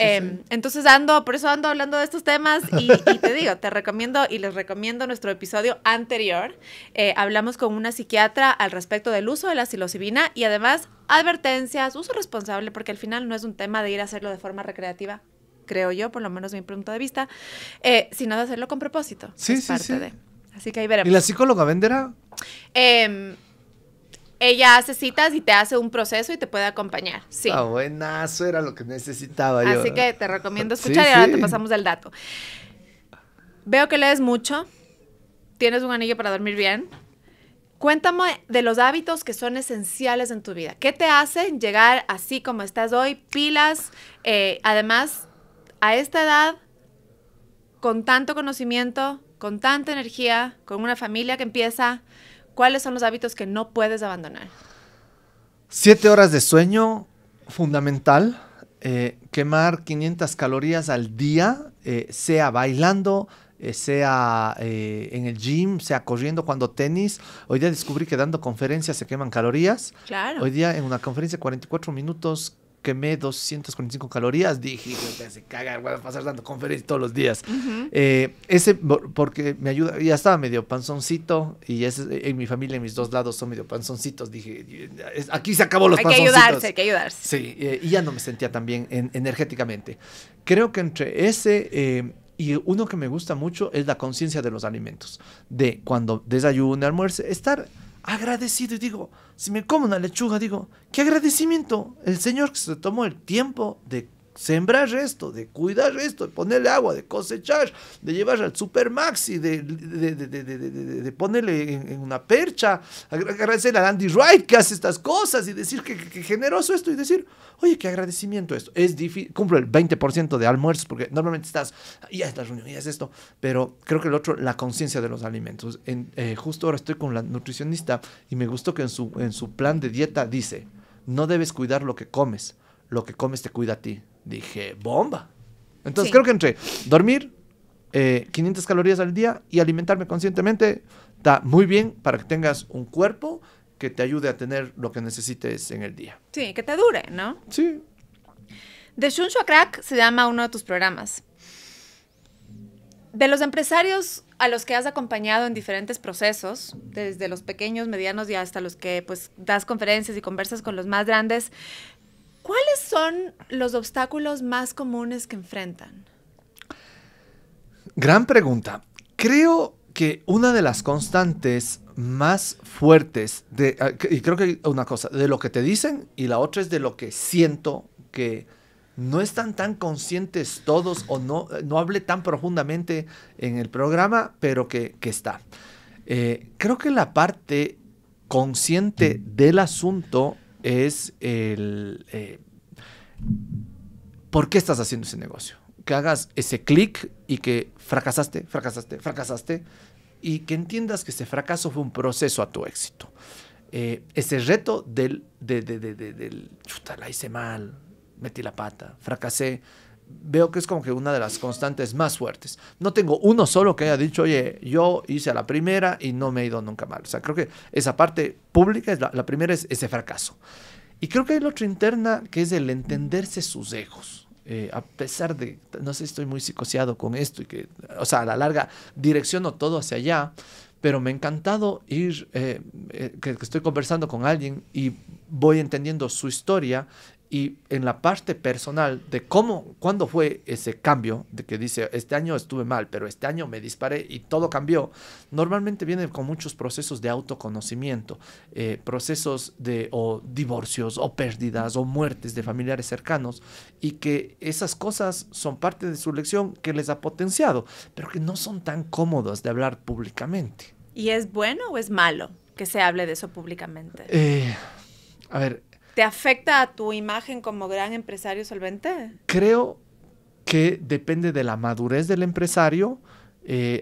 Entonces por eso ando hablando de estos temas y te digo, te recomiendo y les recomiendo nuestro episodio anterior. Hablamos con una psiquiatra al respecto del uso de la psilocibina y además advertencias, uso responsable, porque al final no es un tema de ir a hacerlo de forma recreativa. creo yo, por lo menos mi punto de vista, sino de hacerlo con propósito. Sí, es sí, parte sí. de. Así que ahí veremos. ¿Y la psicóloga venderá? Ella hace citas y te hace un proceso y te puede acompañar. Sí. Ah, buenazo, era lo que necesitaba yo. Así que te recomiendo escuchar Sí, y ahora sí. te pasamos el dato. Veo que lees mucho. Tienes un anillo para dormir bien. Cuéntame de los hábitos que son esenciales en tu vida. ¿Qué te hacen llegar así como estás hoy? Pilas. Además, a esta edad, con tanto conocimiento, con tanta energía, con una familia que empieza, ¿cuáles son los hábitos que no puedes abandonar? 7 horas de sueño, fundamental. Quemar 500 calorías al día, sea bailando, sea en el gym, sea corriendo, cuando tenis. Hoy día descubrí que dando conferencias se queman calorías. Claro. Hoy día en una conferencia de 44 minutos quemé 245 calorías. Dije, se caga, voy a pasar dando conferencias todos los días. Porque me ayuda, ya estaba medio panzoncito y en mi familia, en mis dos lados son medio panzoncitos. Dije, aquí se acabó los panzoncitos. Hay que ayudarse. Sí, y ya no me sentía tan bien energéticamente. Creo que entre ese y uno que me gusta mucho es la conciencia de los alimentos. De cuando desayuno, almuerzo, estar agradecido. Y digo, si me como una lechuga, digo, qué agradecimiento. El Señor que se tomó el tiempo de sembrar esto, de cuidar esto, de ponerle agua, de cosechar, de llevar al Supermaxi, de ponerle en una percha, agradecerle a Andy Wright que hace estas cosas y decir que generoso esto y decir, oye, qué agradecimiento esto. Es difícil, cumplo el 20% de almuerzos porque normalmente ya es la reunión, ya es esto, pero creo que el otro, la conciencia de los alimentos. Justo ahora estoy con la nutricionista y me gustó que en su plan de dieta dice, no debes cuidar lo que comes te cuida a ti. Dije, bomba. Entonces creo que entre dormir, 500 calorías al día y alimentarme conscientemente está muy bien para que tengas un cuerpo que te ayude a tener lo que necesites en el día. Sí, que te dure, ¿no? Sí. De Shuncho a Crack se llama uno de tus programas. De los empresarios a los que has acompañado en diferentes procesos, desde los pequeños, medianos y hasta los que pues das conferencias y conversas con los más grandes, ¿cuáles son los obstáculos más comunes que enfrentan? Gran pregunta. Creo que una de las constantes más fuertes, y creo que hay una cosa, de lo que te dicen y la otra es de lo que siento, que no están tan conscientes todos o no hablé tan profundamente en el programa, pero que está. Creo que la parte consciente del asunto es ¿por qué estás haciendo ese negocio? Que hagas ese clic y que fracasaste y que entiendas que ese fracaso fue un proceso a tu éxito. Ese reto del chuta, la hice mal, metí la pata, fracasé, veo que es como que una de las constantes más fuertes. No tengo uno solo que haya dicho, oye, yo hice a la primera y no me he ido nunca mal. O sea, creo que esa parte pública, la primera es ese fracaso. Y creo que hay la otra interna, que es el entenderse sus egos. A pesar de, no sé si estoy muy psicoseado con esto, y que, o sea, a la larga direcciono todo hacia allá, pero me ha encantado ir, que estoy conversando con alguien y voy entendiendo su historia y en la parte personal de cuándo fue ese cambio, de que dice, este año estuve mal, pero este año me disparé y todo cambió. Normalmente viene con muchos procesos de autoconocimiento, procesos de o divorcios o pérdidas o muertes de familiares cercanos y que esas cosas son parte de su lección que les ha potenciado, pero que no son tan cómodas de hablar públicamente. ¿Y es bueno o es malo que se hable de eso públicamente? A ver, ¿te afecta a tu imagen como gran empresario solvente? creo que depende de la madurez del empresario.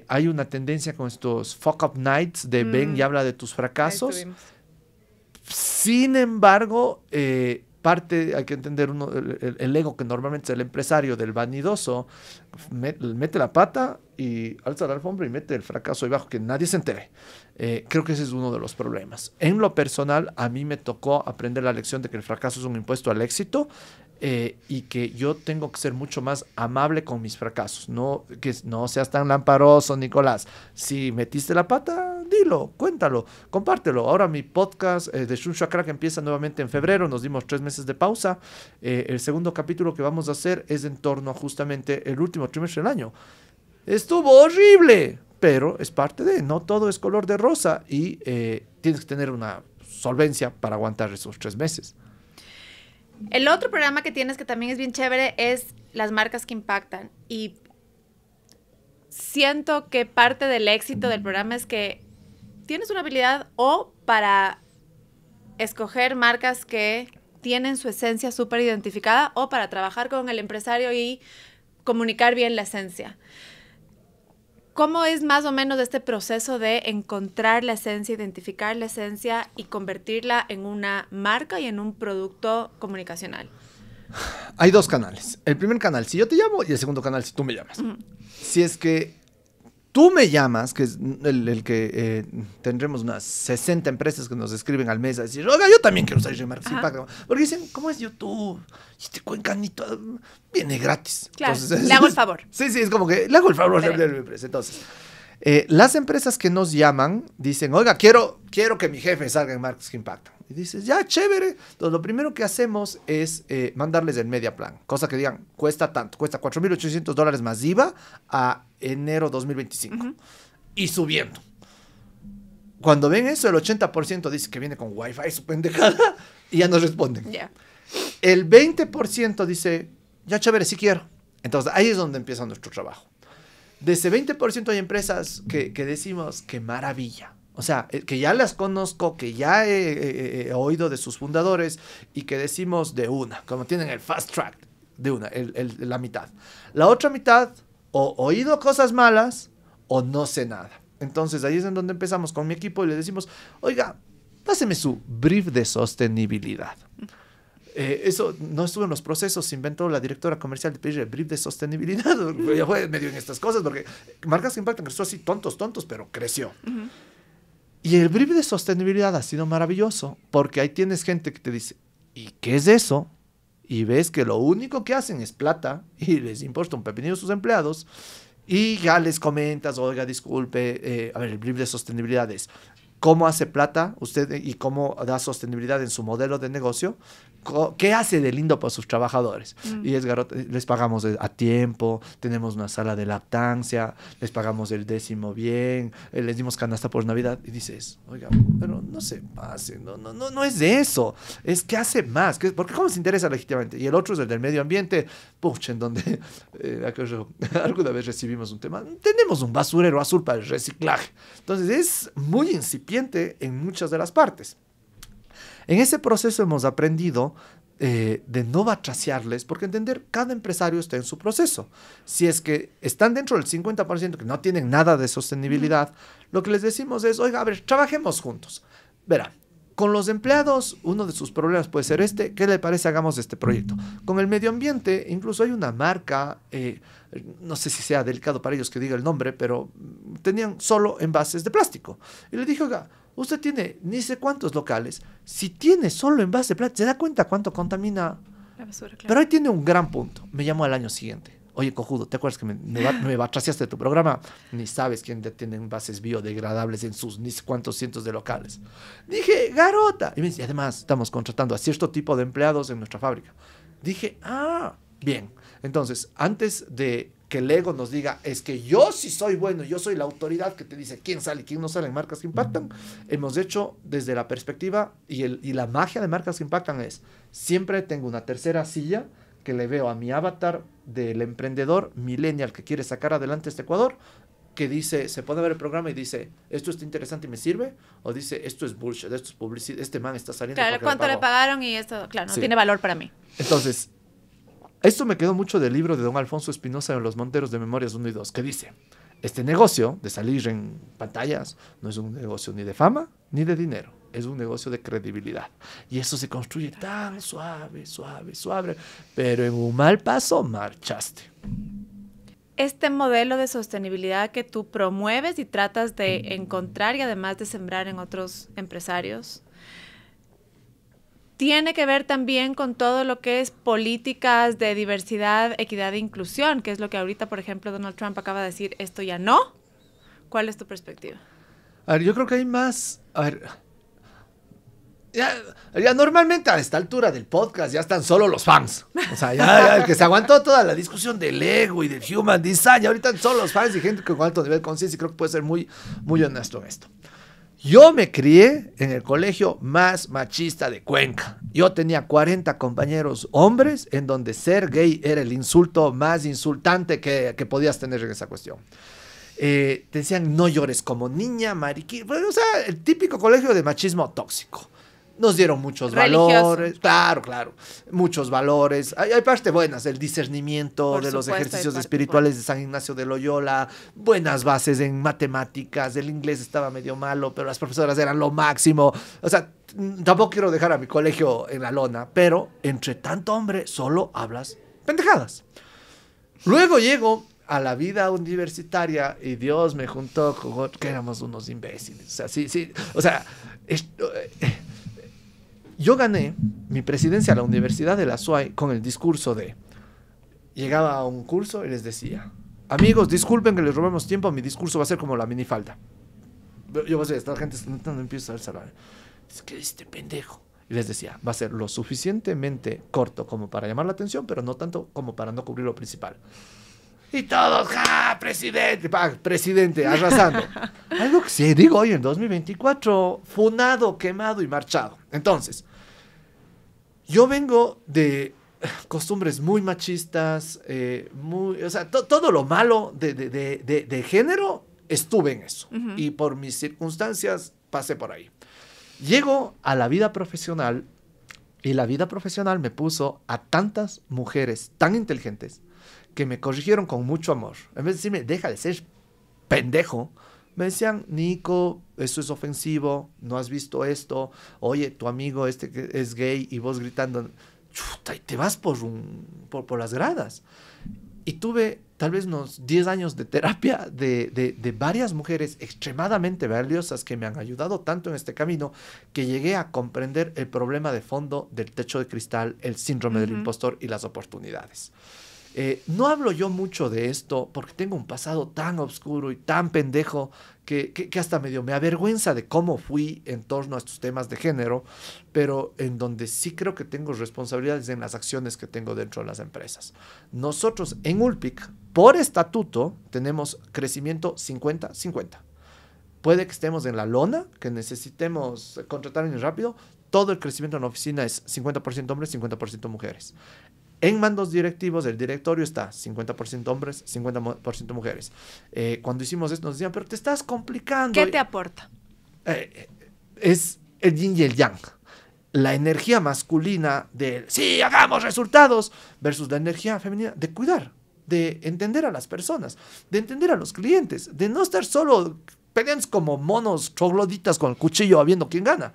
Hay una tendencia con estos fuck up nights de ven y habla de tus fracasos. Sin embargo, hay que entender el ego que normalmente es el empresario del vanidoso, mete la pata y alza la alfombra y mete el fracaso ahí abajo, que nadie se entere. Creo que ese es uno de los problemas. En lo personal, a mí me tocó aprender la lección de que el fracaso es un impuesto al éxito y que yo tengo que ser mucho más amable con mis fracasos. No seas tan lamparoso, Nicolás. Si metiste la pata, dilo, cuéntalo, compártelo. Ahora mi podcast de Shusha Crack empieza nuevamente en febrero, nos dimos 3 meses de pausa. El segundo capítulo que vamos a hacer es en torno a justamente el último trimestre del año. Estuvo horrible, pero es parte de, no todo es color de rosa y tienes que tener una solvencia para aguantar esos 3 meses. El otro programa que tienes que también es bien chévere es las marcas que impactan. Y siento que parte del éxito del programa es que tienes una habilidad o para escoger marcas que tienen su esencia súper identificada o para trabajar con el empresario y comunicar bien la esencia. ¿Cómo es más o menos este proceso de encontrar la esencia, identificar la esencia y convertirla en una marca y en un producto comunicacional? Hay 2 canales. El primer canal, si yo te llamo, y el segundo canal, si tú me llamas. Si es que tú me llamas, que es el que tendremos unas 60 empresas que nos escriben al mes a decir, oiga, yo también quiero salir de marcas impacto. Porque dicen, ¿cómo es YouTube? Y este cuencanito viene gratis. Claro, entonces, le hago el favor. Sí, es como que le hago el favor de mi empresa. Entonces, las empresas que nos llaman dicen, oiga, quiero que mi jefe salga en marcas que impactan. Y dices, ya, chévere. Entonces, lo primero que hacemos es mandarles el media plan. Cosa que digan, cuesta tanto. Cuesta $4,800 más IVA a enero 2025. Y subiendo. Cuando ven eso, el 80% dice que viene con Wi-Fi, su pendejada, y ya nos responden. Yeah. El 20% dice, ya, chévere, sí quiero. Entonces, ahí es donde empieza nuestro trabajo. De ese 20% hay empresas que decimos, qué maravilla. O sea, que ya las conozco, que ya he oído de sus fundadores y que decimos de una, como tienen el fast track, de una, la mitad. La otra mitad, o oído cosas malas o no sé nada. Entonces ahí es en donde empezamos con mi equipo y le decimos, oiga, páseme su brief de sostenibilidad. Eso no estuvo en los procesos, se inventó la directora comercial de pedir el brief de sostenibilidad. Ya fue medio en estas cosas, porque marcas que impactan creció así tontos, pero creció. Y el brief de sostenibilidad ha sido maravilloso, porque ahí tienes gente que te dice, ¿y qué es eso? Y ves que lo único que hacen es plata y les importa un pepinillo a sus empleados y ya les comentas, oiga, disculpe, a ver, el brief de sostenibilidad es cómo hace plata usted y cómo da sostenibilidad en su modelo de negocio, qué hace de lindo para sus trabajadores. Y es les pagamos a tiempo, tenemos una sala de lactancia, les pagamos el 10º bien, les dimos canasta por Navidad. Y dices, oiga, pero no se pase, no es de eso, es que hace más, porque cómo se interesa legítimamente. Y el otro es el del medio ambiente, pucha, en donde alguna vez recibimos un tema, tenemos un basurero azul para el reciclaje. Entonces es muy incipiente en muchas de las partes. En ese proceso hemos aprendido de no batraciarles, porque entender, cada empresario está en su proceso. Si es que están dentro del 50% que no tienen nada de sostenibilidad, lo que les decimos es, oiga, a ver, trabajemos juntos. Verá, con los empleados, uno de sus problemas puede ser ¿qué le parece hagamos este proyecto? Con el medio ambiente, incluso hay una marca, no sé si sea delicado para ellos que diga el nombre, pero tenían solo envases de plástico. Y le dije, oiga, usted tiene ni sé cuántos locales, si tiene solo envase de plástico, ¿se da cuenta cuánto contamina? La basura, claro. Pero ahí tiene un gran punto. Me llamó al año siguiente. Oye, cojudo, ¿te acuerdas que me batraciaste de tu programa? Ni sabes quién tiene envases biodegradables en sus ni sé cuántos cientos de locales. Dije, garota. Y me dice, además, estamos contratando a cierto tipo de empleados en nuestra fábrica. Dije, bien. Entonces, antes de que el ego nos diga, es que yo sí soy bueno, yo soy la autoridad que te dice quién sale y quién no sale en marcas que impactan, hemos hecho desde la perspectiva y la magia de marcas que impactan es, siempre tengo una tercera silla que le veo a mi avatar del emprendedor millennial que quiere sacar adelante este Ecuador, que dice, se puede ver el programa y dice, esto está interesante y me sirve, o dice, esto es bullshit, esto es publicidad, este man está saliendo. Claro, ¿cuánto le pagaron? Y esto, claro, no tiene valor para mí. Entonces, esto me quedó mucho del libro de don Alfonso Espinosa en Los Monteros de Memorias 1 y 2, que dice, este negocio de salir en pantallas no es un negocio ni de fama ni de dinero, es un negocio de credibilidad. Y eso se construye tan suave, pero en un mal paso marchaste. Este modelo de sostenibilidad que tú promueves y tratas de encontrar y además de sembrar en otros empresarios, tiene que ver también con todo lo que es políticas de diversidad, equidad e inclusión, que es lo que ahorita, por ejemplo, Donald Trump acaba de decir, esto ya no. ¿Cuál es tu perspectiva? A ver, yo creo que hay más... A ver, ya normalmente a esta altura del podcast ya están solo los fans. O sea, ya el que se aguantó toda la discusión del ego y del human design, ahorita están solo los fans y gente con alto nivel de conciencia, y creo que puede ser muy, muy honesto en esto. Yo me crié en el colegio más machista de Cuenca. Yo tenía 40 compañeros hombres en donde ser gay era el insulto más insultante que podías tener en esa cuestión. Te decían no llores como niña, mariquita. Bueno, o sea, el típico colegio de machismo tóxico. Nos dieron muchos valores, claro, muchos valores. Hay partes buenas, el discernimiento de los ejercicios espirituales de San Ignacio de Loyola, buenas bases en matemáticas, el inglés estaba medio malo, pero las profesoras eran lo máximo. O sea, tampoco quiero dejar a mi colegio en la lona, pero entre tanto hombre solo hablas pendejadas. Luego llego a la vida universitaria y Dios me juntó con que éramos unos imbéciles. O sea, sí, o sea... Yo gané mi presidencia a la Universidad de la SUAY con el discurso de... Llegaba a un curso y les decía, amigos, disculpen que les robemos tiempo, mi discurso va a ser como la minifalda. Yo voy a decir, esta gente no empieza a saber. Es que este pendejo. Y les decía, va a ser lo suficientemente corto como para llamar la atención, pero no tanto como para no cubrir lo principal. Y todos, ¡ja! Presidente, arrasando. Algo que sí digo hoy en 2024, funado, quemado y marchado. Entonces, yo vengo de costumbres muy machistas, o sea, todo lo malo de género, estuve en eso. Uh-huh. Y por mis circunstancias pasé por ahí. Llego a la vida profesional y la vida profesional me puso a tantas mujeres tan inteligentes que me corrigieron con mucho amor. En vez de decirme, deja de ser pendejo, me decían, Nico, eso es ofensivo, no has visto esto, oye, tu amigo este que es gay, y vos gritando, chuta, y te vas por las gradas. Y tuve tal vez unos 10 años de terapia de varias mujeres extremadamente valiosas que me han ayudado tanto en este camino que llegué a comprender el problema de fondo del techo de cristal, el síndrome del impostor y las oportunidades. No hablo yo mucho de esto porque tengo un pasado tan oscuro y tan pendejo que hasta medio me avergüenza de cómo fui en torno a estos temas de género, pero en donde sí creo que tengo responsabilidades en las acciones que tengo dentro de las empresas. Nosotros en Ulpic, por estatuto, tenemos crecimiento 50-50. Puede que estemos en la lona, que necesitemos contratar en rápido, todo el crecimiento en la oficina es 50% hombres, 50% mujeres. En mandos directivos, el directorio está 50% hombres, 50% mujeres. Cuando hicimos esto nos decían, pero te estás complicando. ¿Qué te aporta? Es el yin y el yang. La energía masculina de, sí, hagamos resultados, versus la energía femenina de cuidar, de entender a las personas, de entender a los clientes, de no estar solo peleando como monos trogloditas con el cuchillo viendo quién gana.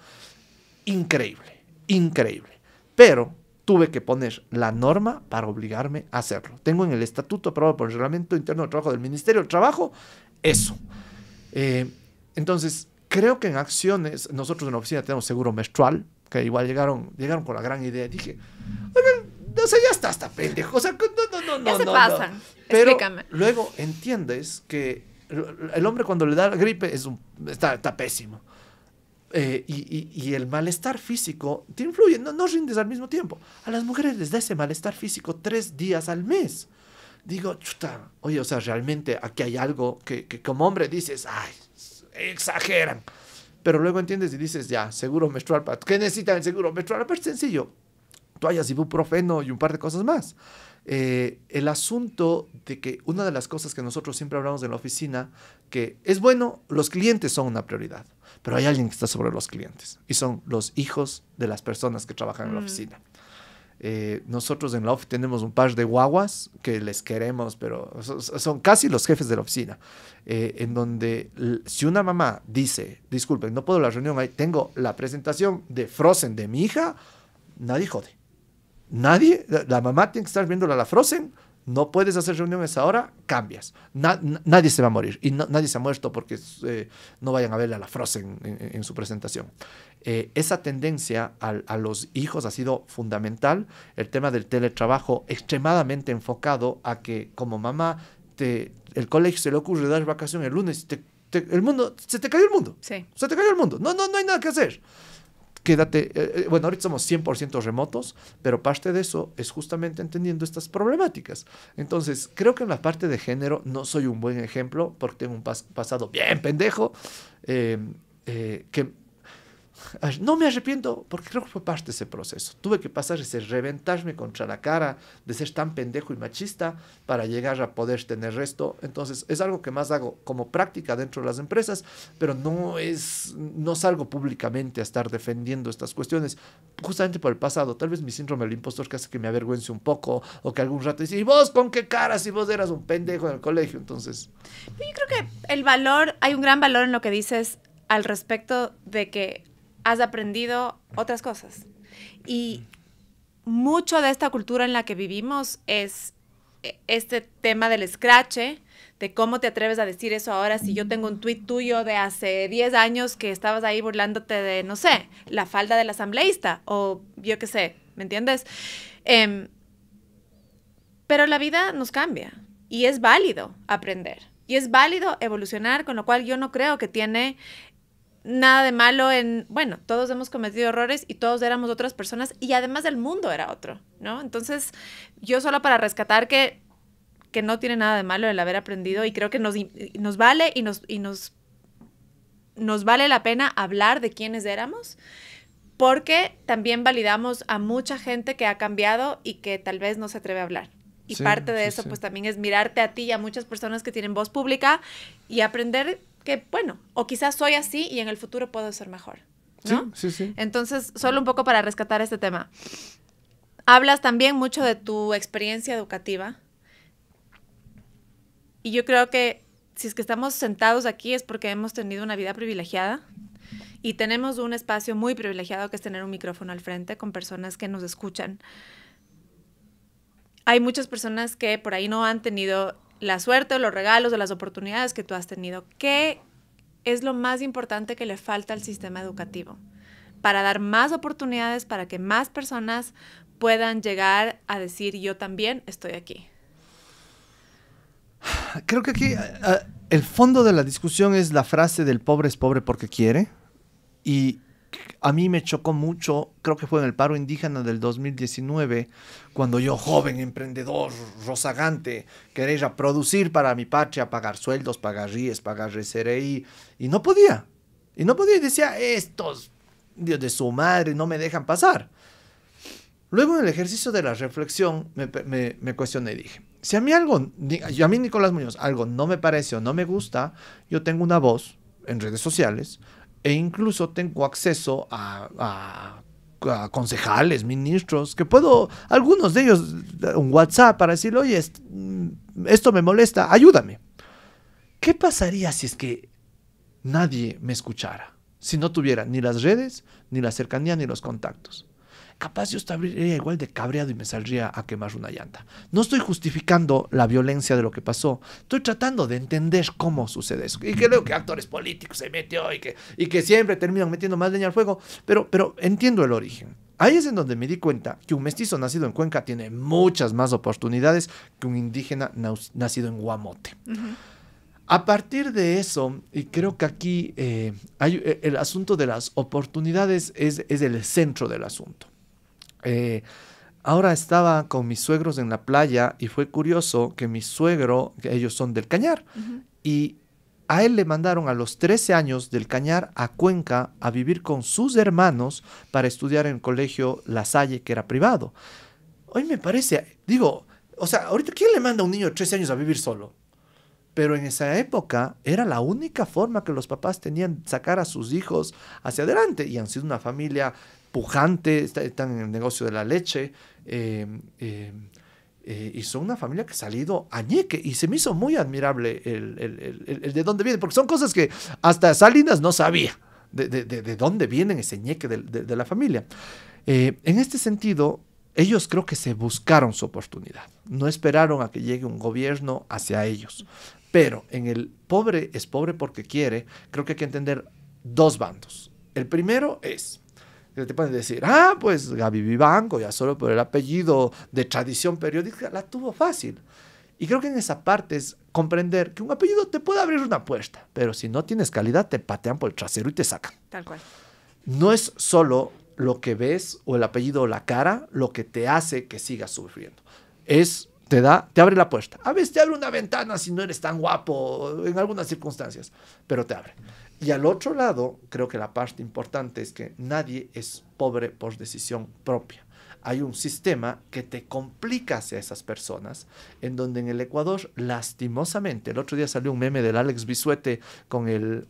Increíble, increíble. Pero tuve que poner la norma para obligarme a hacerlo. Tengo en el estatuto aprobado por el Reglamento Interno de Trabajo del Ministerio del Trabajo eso. Entonces, creo que en acciones, nosotros en la oficina tenemos seguro menstrual, que igual llegaron con la gran idea. Dije, o sea, ya está hasta pendejo. O sea, no. Ya se pasan. No. Pero explícame. luego entiendes que el hombre cuando le da gripe está pésimo. Y el malestar físico te influye, no rindes al mismo tiempo. A las mujeres les da ese malestar físico 3 días al mes. Digo, chuta, oye, o sea, realmente aquí hay algo que como hombre dices, ay, exageran. Pero luego entiendes y dices, ya, seguro menstrual, ¿qué necesitan el seguro menstrual? Es sencillo, toallas, ibuprofeno y un par de cosas más. El asunto de que una de las cosas que nosotros siempre hablamos en la oficina, que es bueno, los clientes son una prioridad, pero hay alguien que está sobre los clientes y son los hijos de las personas que trabajan en la oficina. Nosotros en la oficina tenemos un par de guaguas que les queremos, pero son casi los jefes de la oficina, en donde si una mamá dice, disculpen, no puedo la reunión ahí, tengo la presentación de Frozen de mi hija, nadie jode. Nadie, la mamá tiene que estar viendo la Frozen, no puedes hacer reuniones ahora, cambias. Nadie se va a morir y nadie se ha muerto porque no vayan a verle a la Frozen en su presentación. Esa tendencia a los hijos ha sido fundamental. El tema del teletrabajo extremadamente enfocado a que como mamá el colegio se le ocurre dar vacación el lunes y te el mundo, se te cayó el mundo. Sí. Se te cayó el mundo. No hay nada que hacer. Quédate, bueno, ahorita somos 100% remotos, pero parte de eso es justamente entendiendo estas problemáticas. Entonces, creo que en la parte de género no soy un buen ejemplo porque tengo un pasado bien pendejo, que no me arrepiento porque creo que fue parte de ese proceso. Tuve que pasar ese reventarme contra la cara de ser tan pendejo y machista para llegar a poder tener esto. Entonces es algo que más hago como práctica dentro de las empresas, pero no salgo públicamente a estar defendiendo estas cuestiones justamente por el pasado. Tal vez mi síndrome del impostor que hace que me avergüence un poco o que algún rato dice, ¿y vos con qué cara si vos eras un pendejo en el colegio? Entonces yo creo que hay un gran valor en lo que dices al respecto de que has aprendido otras cosas. Y mucho de esta cultura en la que vivimos es este tema del escrache, de cómo te atreves a decir eso ahora si yo tengo un tuit tuyo de hace 10 años que estabas ahí burlándote de, no sé, la falda del asambleísta o yo qué sé, ¿me entiendes? Pero la vida nos cambia y es válido aprender y es válido evolucionar, con lo cual yo no creo que tiene nada de malo bueno, todos hemos cometido errores y todos éramos otras personas y además el mundo era otro, ¿no? Entonces, yo solo para rescatar que no tiene nada de malo el haber aprendido y creo que nos vale y nos vale la pena hablar de quiénes éramos porque también validamos a mucha gente que ha cambiado y que tal vez no se atreve a hablar. Y sí, parte de eso, pues también es mirarte a ti y a muchas personas que tienen voz pública y aprender que, bueno, o quizás soy así y en el futuro puedo ser mejor, ¿no? Sí. Entonces, solo un poco para rescatar este tema. Hablas también mucho de tu experiencia educativa y yo creo que si es que estamos sentados aquí es porque hemos tenido una vida privilegiada y tenemos un espacio muy privilegiado que es tener un micrófono al frente con personas que nos escuchan. Hay muchas personas que por ahí no han tenido la suerte o los regalos o las oportunidades que tú has tenido. ¿Qué es lo más importante que le falta al sistema educativo para dar más oportunidades para que más personas puedan llegar a decir yo también estoy aquí? Creo que aquí el fondo de la discusión es la frase del pobre es pobre porque quiere y a mí me chocó mucho, creo que fue en el paro indígena del 2019, cuando yo, joven, emprendedor, rozagante, quería ir a producir para mi patria, pagar sueldos, pagar RIES, pagar SRI, y no podía. Y decía, estos, Dios de su madre, no me dejan pasar. Luego, en el ejercicio de la reflexión, me cuestioné y dije, si a mí Nicolás Muñoz, algo no me parece o no me gusta, yo tengo una voz en redes sociales, e incluso tengo acceso a concejales, ministros, que puedo, algunos de ellos, un WhatsApp para decirle, oye, esto me molesta, ayúdame. ¿Qué pasaría si es que nadie me escuchara? Si no tuviera ni las redes, ni la cercanía, ni los contactos. Capaz yo estaría igual de cabreado y me saldría a quemar una llanta. No estoy justificando la violencia de lo que pasó. Estoy tratando de entender cómo sucede eso. Y creo que actores políticos se metió y que siempre terminan metiendo más leña al fuego. Pero entiendo el origen. Ahí es en donde me di cuenta que un mestizo nacido en Cuenca tiene muchas más oportunidades que un indígena nacido en Guamote. Uh-huh. A partir de eso, y creo que aquí hay el asunto de las oportunidades es el centro del asunto. Ahora estaba con mis suegros en la playa y fue curioso que mi suegro, que ellos son del Cañar, uh-huh. Y a él le mandaron a los 13 años del Cañar a Cuenca a vivir con sus hermanos para estudiar en el colegio La Salle, que era privado. Hoy me parece, ahorita ¿quién le manda a un niño de 13 años a vivir solo? Pero en esa época era la única forma que los papás tenían de sacar a sus hijos hacia adelante y han sido una familia pujante, están en el negocio de la leche y son una familia que ha salido añeque y se me hizo muy admirable el de dónde viene, porque son cosas que hasta Salinas no sabía de dónde vienen ese ñeque de la familia. En este sentido, ellos creo que se buscaron su oportunidad, no esperaron a que llegue un gobierno hacia ellos, pero en el pobre es pobre porque quiere, creo que hay que entender dos bandos. El primero es que te pueden decir, pues Gaby Vivanco, ya solo por el apellido de tradición periodística, la tuvo fácil. Y creo que en esa parte es comprender que un apellido te puede abrir una puerta, pero si no tienes calidad, te patean por el trasero y te sacan. Tal cual. No es solo lo que ves o el apellido o la cara lo que te hace que sigas sufriendo. Te abre la puerta. A veces te abre una ventana si no eres tan guapo en algunas circunstancias, pero te abre. Y al otro lado, creo que la parte importante es que nadie es pobre por decisión propia. Hay un sistema que te complica hacia esas personas, en donde en el Ecuador, lastimosamente, el otro día salió un meme del Alex Bisuete con el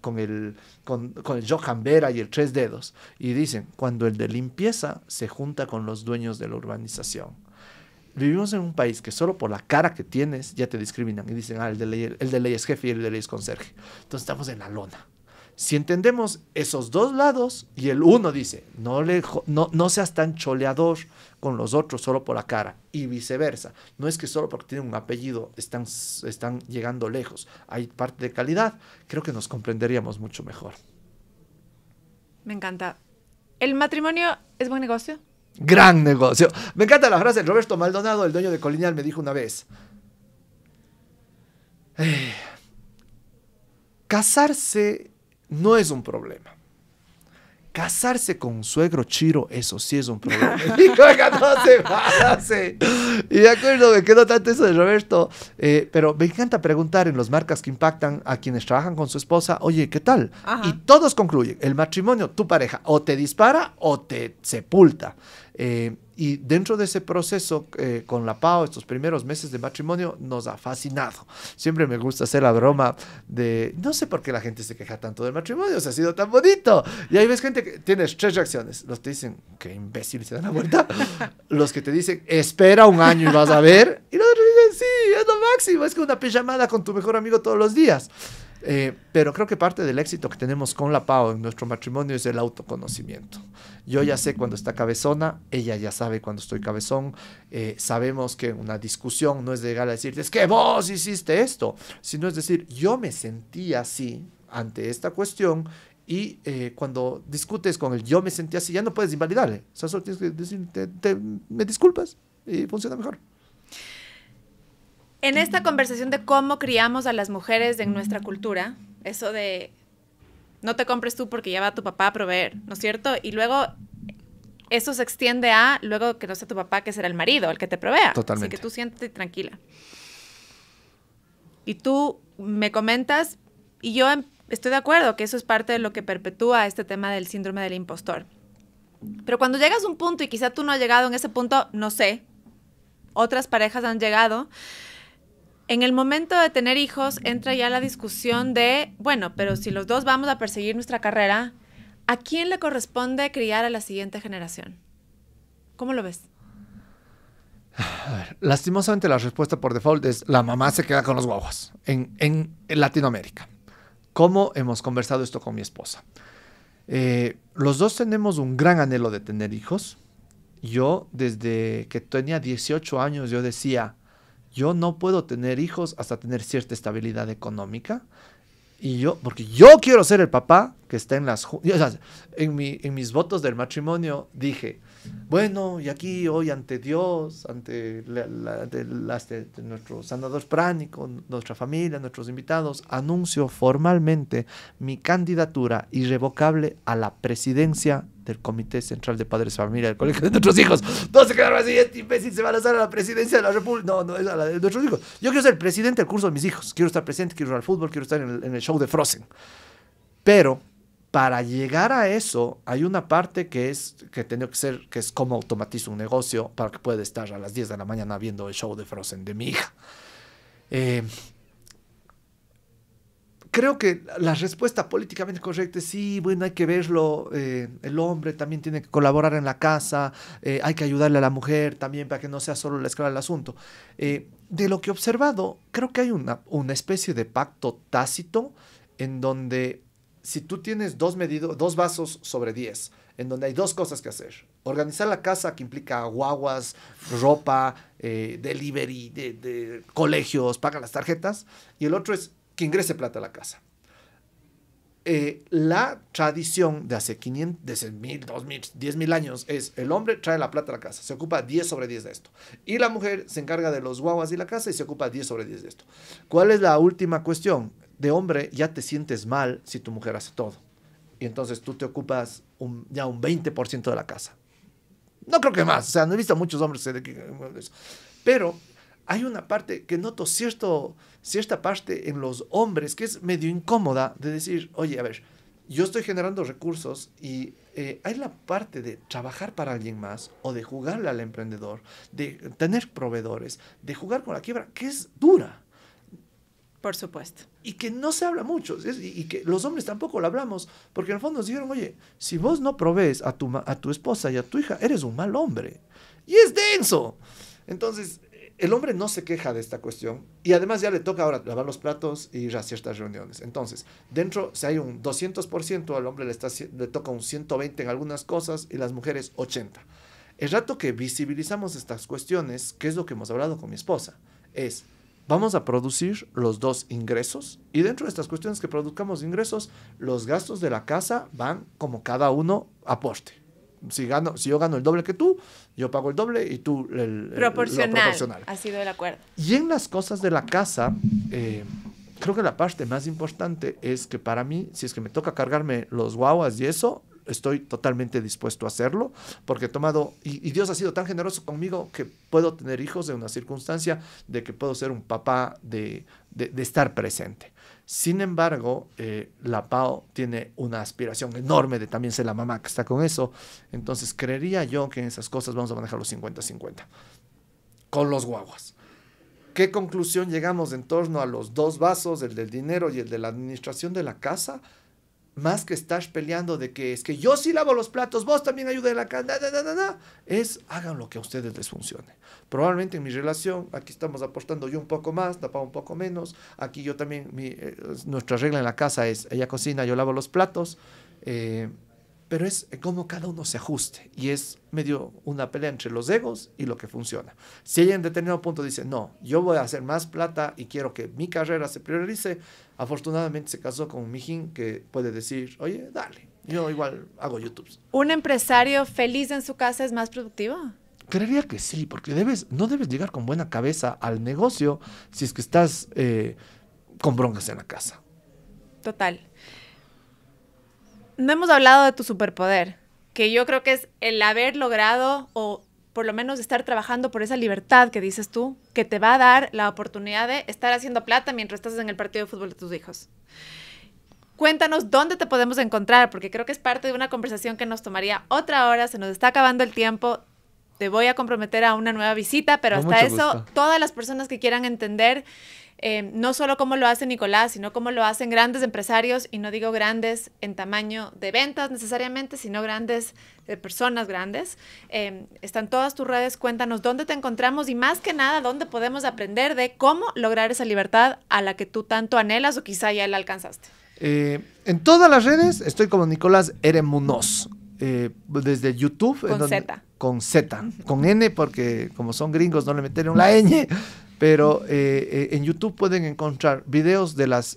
Johan Vera y el Tres Dedos, y dicen, cuando el de limpieza se junta con los dueños de la urbanización. Vivimos en un país que solo por la cara que tienes ya te discriminan y dicen, el de ley es jefe y el de ley es conserje. Entonces estamos en la lona. Si entendemos esos dos lados y el uno dice, no seas tan choleador con los otros solo por la cara y viceversa. No es que solo porque tienen un apellido están llegando lejos. Hay parte de calidad. Creo que nos comprenderíamos mucho mejor. Me encanta. ¿El matrimonio es buen negocio? Gran negocio. Me encanta la frase de Roberto Maldonado, el dueño de Colonial, me dijo una vez. Casarse no es un problema. Casarse con un suegro chiro, eso sí es un problema. Digo, oiga, no se pase. Y de acuerdo, me quedó tanto eso de Roberto. Pero me encanta preguntar en las marcas que impactan a quienes trabajan con su esposa, oye, ¿qué tal? Ajá. Y todos concluyen, el matrimonio, tu pareja, o te dispara o te sepulta. Y dentro de ese proceso, con la Pau, estos primeros meses de matrimonio, nos ha fascinado. Siempre me gusta hacer la broma de, no sé por qué la gente se queja tanto del matrimonio, se ha sido tan bonito. Y ahí ves gente que tienes tres reacciones. Los que te dicen, qué imbécil, se dan la vuelta. Los que te dicen, espera un año y vas a ver. Y los otros dicen, sí, es lo máximo, es que una pijamada con tu mejor amigo todos los días. Pero creo que parte del éxito que tenemos con la Pau en nuestro matrimonio es el autoconocimiento. Yo ya sé cuando está cabezona, ella ya sabe cuando estoy cabezón. Sabemos que una discusión no es llegar a decirte, es que vos hiciste esto, sino es decir, yo me sentí así ante esta cuestión y cuando discutes con el yo me sentí así, ya no puedes invalidarle. O sea, solo tienes que decir, me disculpas y funciona mejor. En esta conversación de cómo criamos a las mujeres en nuestra cultura, eso de no te compres tú porque ya va tu papá a proveer, ¿no es cierto? Y luego eso se extiende a, luego que no sea tu papá, que será el marido, el que te provea. Totalmente. Así que tú siéntate tranquila. Y tú me comentas, y yo estoy de acuerdo que eso es parte de lo que perpetúa este tema del síndrome del impostor. Pero cuando llegas a un punto, y quizá tú no has llegado en ese punto, no sé, otras parejas han llegado. En el momento de tener hijos entra ya la discusión de, bueno, pero si los dos vamos a perseguir nuestra carrera, ¿a quién le corresponde criar a la siguiente generación? ¿Cómo lo ves? A ver, lastimosamente la respuesta por default es la mamá se queda con los guaguas en Latinoamérica. ¿Cómo hemos conversado esto con mi esposa? Los dos tenemos un gran anhelo de tener hijos. Yo, desde que tenía 18 años, yo decía, yo no puedo tener hijos hasta tener cierta estabilidad económica. Porque yo quiero ser el papá que está en las... O sea, en mis votos del matrimonio dije, bueno, y aquí hoy ante Dios, ante nuestro sanador pránico, nuestra familia, nuestros invitados, anuncio formalmente mi candidatura irrevocable a la presidencia del Comité Central de Padres de Familia del Colegio de nuestros hijos. Todos se quedaron así, este imbécil se va a lanzar a la presidencia de la República. No, es a la de nuestros hijos. Yo quiero ser presidente del curso de mis hijos. Quiero estar presente, quiero ir al fútbol, quiero estar en el show de Frozen. Pero para llegar a eso, hay una parte que es cómo automatizo un negocio para que pueda estar a las 10 de la mañana viendo el show de Frozen de mi hija. Creo que la respuesta políticamente correcta es sí, bueno, hay que verlo, el hombre también tiene que colaborar en la casa, hay que ayudarle a la mujer también para que no sea solo la esclava del asunto. De lo que he observado, creo que hay una especie de pacto tácito en donde si tú tienes dos vasos sobre 10, en donde hay dos cosas que hacer. Organizar la casa, que implica guaguas, ropa, delivery, de colegios, paga las tarjetas, y el otro es que ingrese plata a la casa. la tradición de hace 500, de hace 1000, 2000, 10.000 años es el hombre trae la plata a la casa, se ocupa 10 sobre 10 de esto. Y la mujer se encarga de los guaguas y la casa y se ocupa 10 sobre 10 de esto. ¿Cuál es la última cuestión? De hombre ya te sientes mal si tu mujer hace todo. Y entonces tú te ocupas ya un 20% de la casa. No creo que más, o sea, no he visto a muchos hombres de eso. Pero hay una parte que noto cierta parte en los hombres que es medio incómoda de decir, oye, a ver, yo estoy generando recursos y hay la parte de trabajar para alguien más o de jugarle al emprendedor, de tener proveedores, de jugar con la quiebra, que es dura. Por supuesto. Y que no se habla mucho, y que los hombres tampoco lo hablamos, porque en el fondo nos dijeron, oye, si vos no provees a tu esposa y a tu hija, eres un mal hombre. Y es denso. Entonces, el hombre no se queja de esta cuestión, y además ya le toca ahora lavar los platos y ir a ciertas reuniones. Entonces, dentro, si hay un 200%, al hombre le toca un 120 en algunas cosas, y las mujeres 80. El rato que visibilizamos estas cuestiones, que es lo que hemos hablado con mi esposa, es... Vamos a producir los dos ingresos y dentro de estas cuestiones que produzcamos ingresos, los gastos de la casa van como cada uno aporte. Si yo gano el doble que tú, yo pago el doble y tú lo proporcional. Ha sido el acuerdo. Y en las cosas de la casa, creo que la parte más importante es que para mí, si es que me toca cargarme los guaguas y eso, estoy totalmente dispuesto a hacerlo, porque he tomado, y Dios ha sido tan generoso conmigo que puedo tener hijos de una circunstancia de que puedo ser un papá de estar presente. Sin embargo, la Pau tiene una aspiración enorme de también ser la mamá que está con eso, entonces creería yo que en esas cosas vamos a manejar los 50-50, con los guaguas. ¿Qué conclusión llegamos en torno a los dos vasos, el del dinero y el de la administración de la casa? Más que estar peleando de que es que yo sí lavo los platos, vos también ayuda en la casa, es hagan lo que a ustedes les funcione. Probablemente en mi relación, aquí estamos aportando yo un poco más, tapado un poco menos, aquí yo también, nuestra regla en la casa es, ella cocina, yo lavo los platos, pero es como cada uno se ajuste y es medio una pelea entre los egos y lo que funciona. Si ella en determinado punto dice, no, yo voy a hacer más plata y quiero que mi carrera se priorice, afortunadamente se casó con un mijín que puede decir, oye, dale, yo igual hago YouTube. ¿Un empresario feliz en su casa es más productivo? Creería que sí, porque no debes llegar con buena cabeza al negocio si es que estás con broncas en la casa. Total. No hemos hablado de tu superpoder, que yo creo que es el haber logrado o por lo menos estar trabajando por esa libertad que dices tú, que te va a dar la oportunidad de estar haciendo plata mientras estás en el partido de fútbol de tus hijos. Cuéntanos dónde te podemos encontrar, porque creo que es parte de una conversación que nos tomaría otra hora, se nos está acabando el tiempo, te voy a comprometer a una nueva visita, pero hasta eso, todas las personas que quieran entender no solo cómo lo hace Nicolás, sino cómo lo hacen grandes empresarios, y no digo grandes en tamaño de ventas necesariamente, sino grandes de personas grandes. Están todas tus redes, cuéntanos dónde te encontramos y más que nada dónde podemos aprender de cómo lograr esa libertad a la que tú tanto anhelas o quizá ya la alcanzaste. En todas las redes estoy como Nicolás R. Munoz. Desde YouTube. Con Z. Con N porque como son gringos no le metieron la ñ. Pero en YouTube pueden encontrar videos de las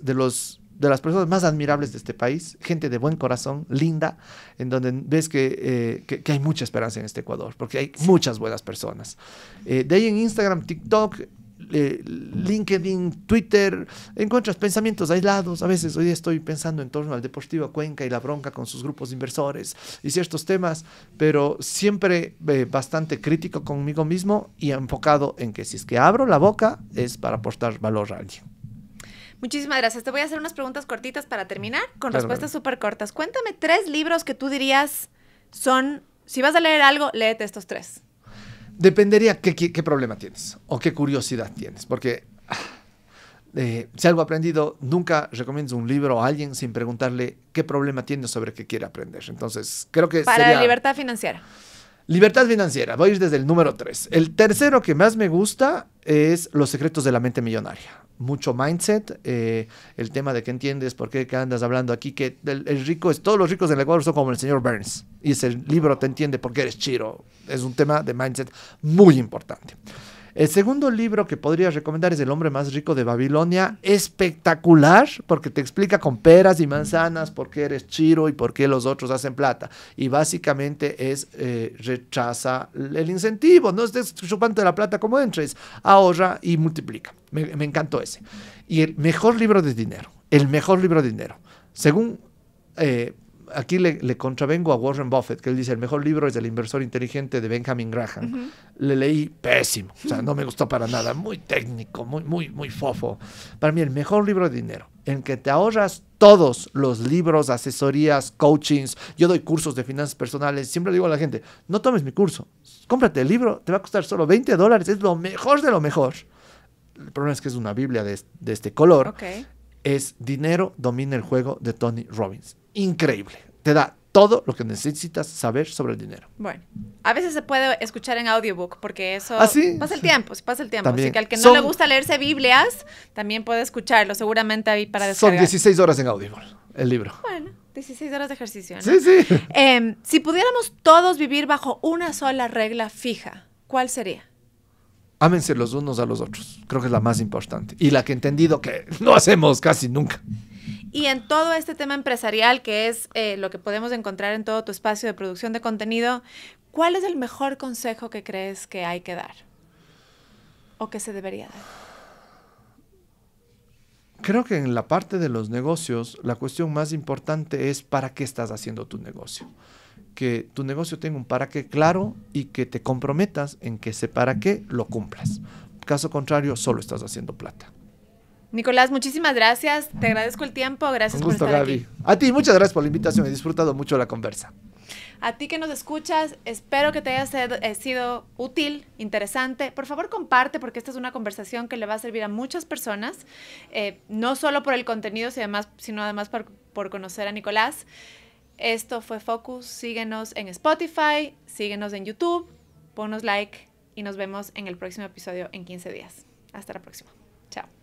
personas más admirables de este país, gente de buen corazón, linda, en donde ves que hay mucha esperanza en este Ecuador, porque hay muchas buenas personas. De ahí en Instagram, TikTok, LinkedIn, Twitter, encuentras pensamientos aislados. A veces hoy estoy pensando en torno al Deportivo Cuenca y la bronca con sus grupos de inversores y ciertos temas, pero siempre bastante crítico conmigo mismo y enfocado en que si es que abro la boca es para aportar valor a alguien. Muchísimas gracias. Te voy a hacer unas preguntas cortitas para terminar, con respuestas súper cortas. Cuéntame 3 libros que tú dirías son, si vas a leer algo, léete estos 3. Dependería qué problema tienes o qué curiosidad tienes, porque si algo he aprendido, nunca recomiendo un libro a alguien sin preguntarle qué problema tiene sobre qué quiere aprender. Entonces, creo que para la libertad financiera. Libertad financiera, voy a ir desde el número 3. El tercero que más me gusta es Los secretos de la mente millonaria. Mucho mindset, el tema de que entiendes por qué andas hablando aquí, que el rico todos los ricos del Ecuador son como el señor Burns, y ese libro te entiende por qué eres chiro. Es un tema de mindset muy importante. El segundo libro que podría recomendar es El hombre más rico de Babilonia. Espectacular, porque te explica con peras y manzanas por qué eres chiro y por qué los otros hacen plata. Y básicamente es rechaza el incentivo. No estés chupando la plata como entres. Ahorra y multiplica. Me encantó ese. Y el mejor libro de dinero. El mejor libro de dinero. Según... aquí le contravengo a Warren Buffett, que él dice, el mejor libro es El inversor inteligente de Benjamin Graham. Le leí pésimo, o sea, no me gustó para nada, muy técnico, muy fofo. Para mí, el mejor libro de dinero, en que te ahorras todos los libros, asesorías, coachings. Yo doy cursos de finanzas personales, siempre digo a la gente, no tomes mi curso, cómprate el libro, te va a costar solo $20, es lo mejor de lo mejor. El problema es que es una Biblia de este color. Okay. Es Dinero domina el juego de Tony Robbins. Increíble. Te da todo lo que necesitas saber sobre el dinero. Bueno, a veces se puede escuchar en audiobook porque eso ¿Sí? pasa el tiempo, pasa el tiempo. También. Así que al que no le gusta leerse Biblias, también puede escucharlo, seguramente ahí para descargar. Son 16 horas en Audible, el libro. Bueno, 16 horas de ejercicio, ¿no? Sí, sí. Si pudiéramos todos vivir bajo una sola regla fija, ¿cuál sería? Ámense los unos a los otros. Creo que es la más importante. Y la que he entendido que no hacemos casi nunca. Y en todo este tema empresarial, que es lo que podemos encontrar en todo tu espacio de producción de contenido, ¿cuál es el mejor consejo que crees que hay que dar? ¿O que se debería dar? Creo que en la parte de los negocios, la cuestión más importante es para qué estás haciendo tu negocio. Que tu negocio tenga un para qué claro y que te comprometas en que ese para qué lo cumplas. Caso contrario, solo estás haciendo plata. Nicolás, muchísimas gracias. Te agradezco el tiempo. Gracias Un gusto, por estar Gaby. aquí. A ti, muchas gracias por la invitación. He disfrutado mucho la conversa. A ti que nos escuchas, espero que te haya sido útil, interesante. Por favor, comparte porque esta es una conversación que le va a servir a muchas personas, no solo por el contenido, sino además por conocer a Nicolás. Esto fue Focus. Síguenos en Spotify, síguenos en YouTube, ponnos like y nos vemos en el próximo episodio en 15 días. Hasta la próxima. Chao.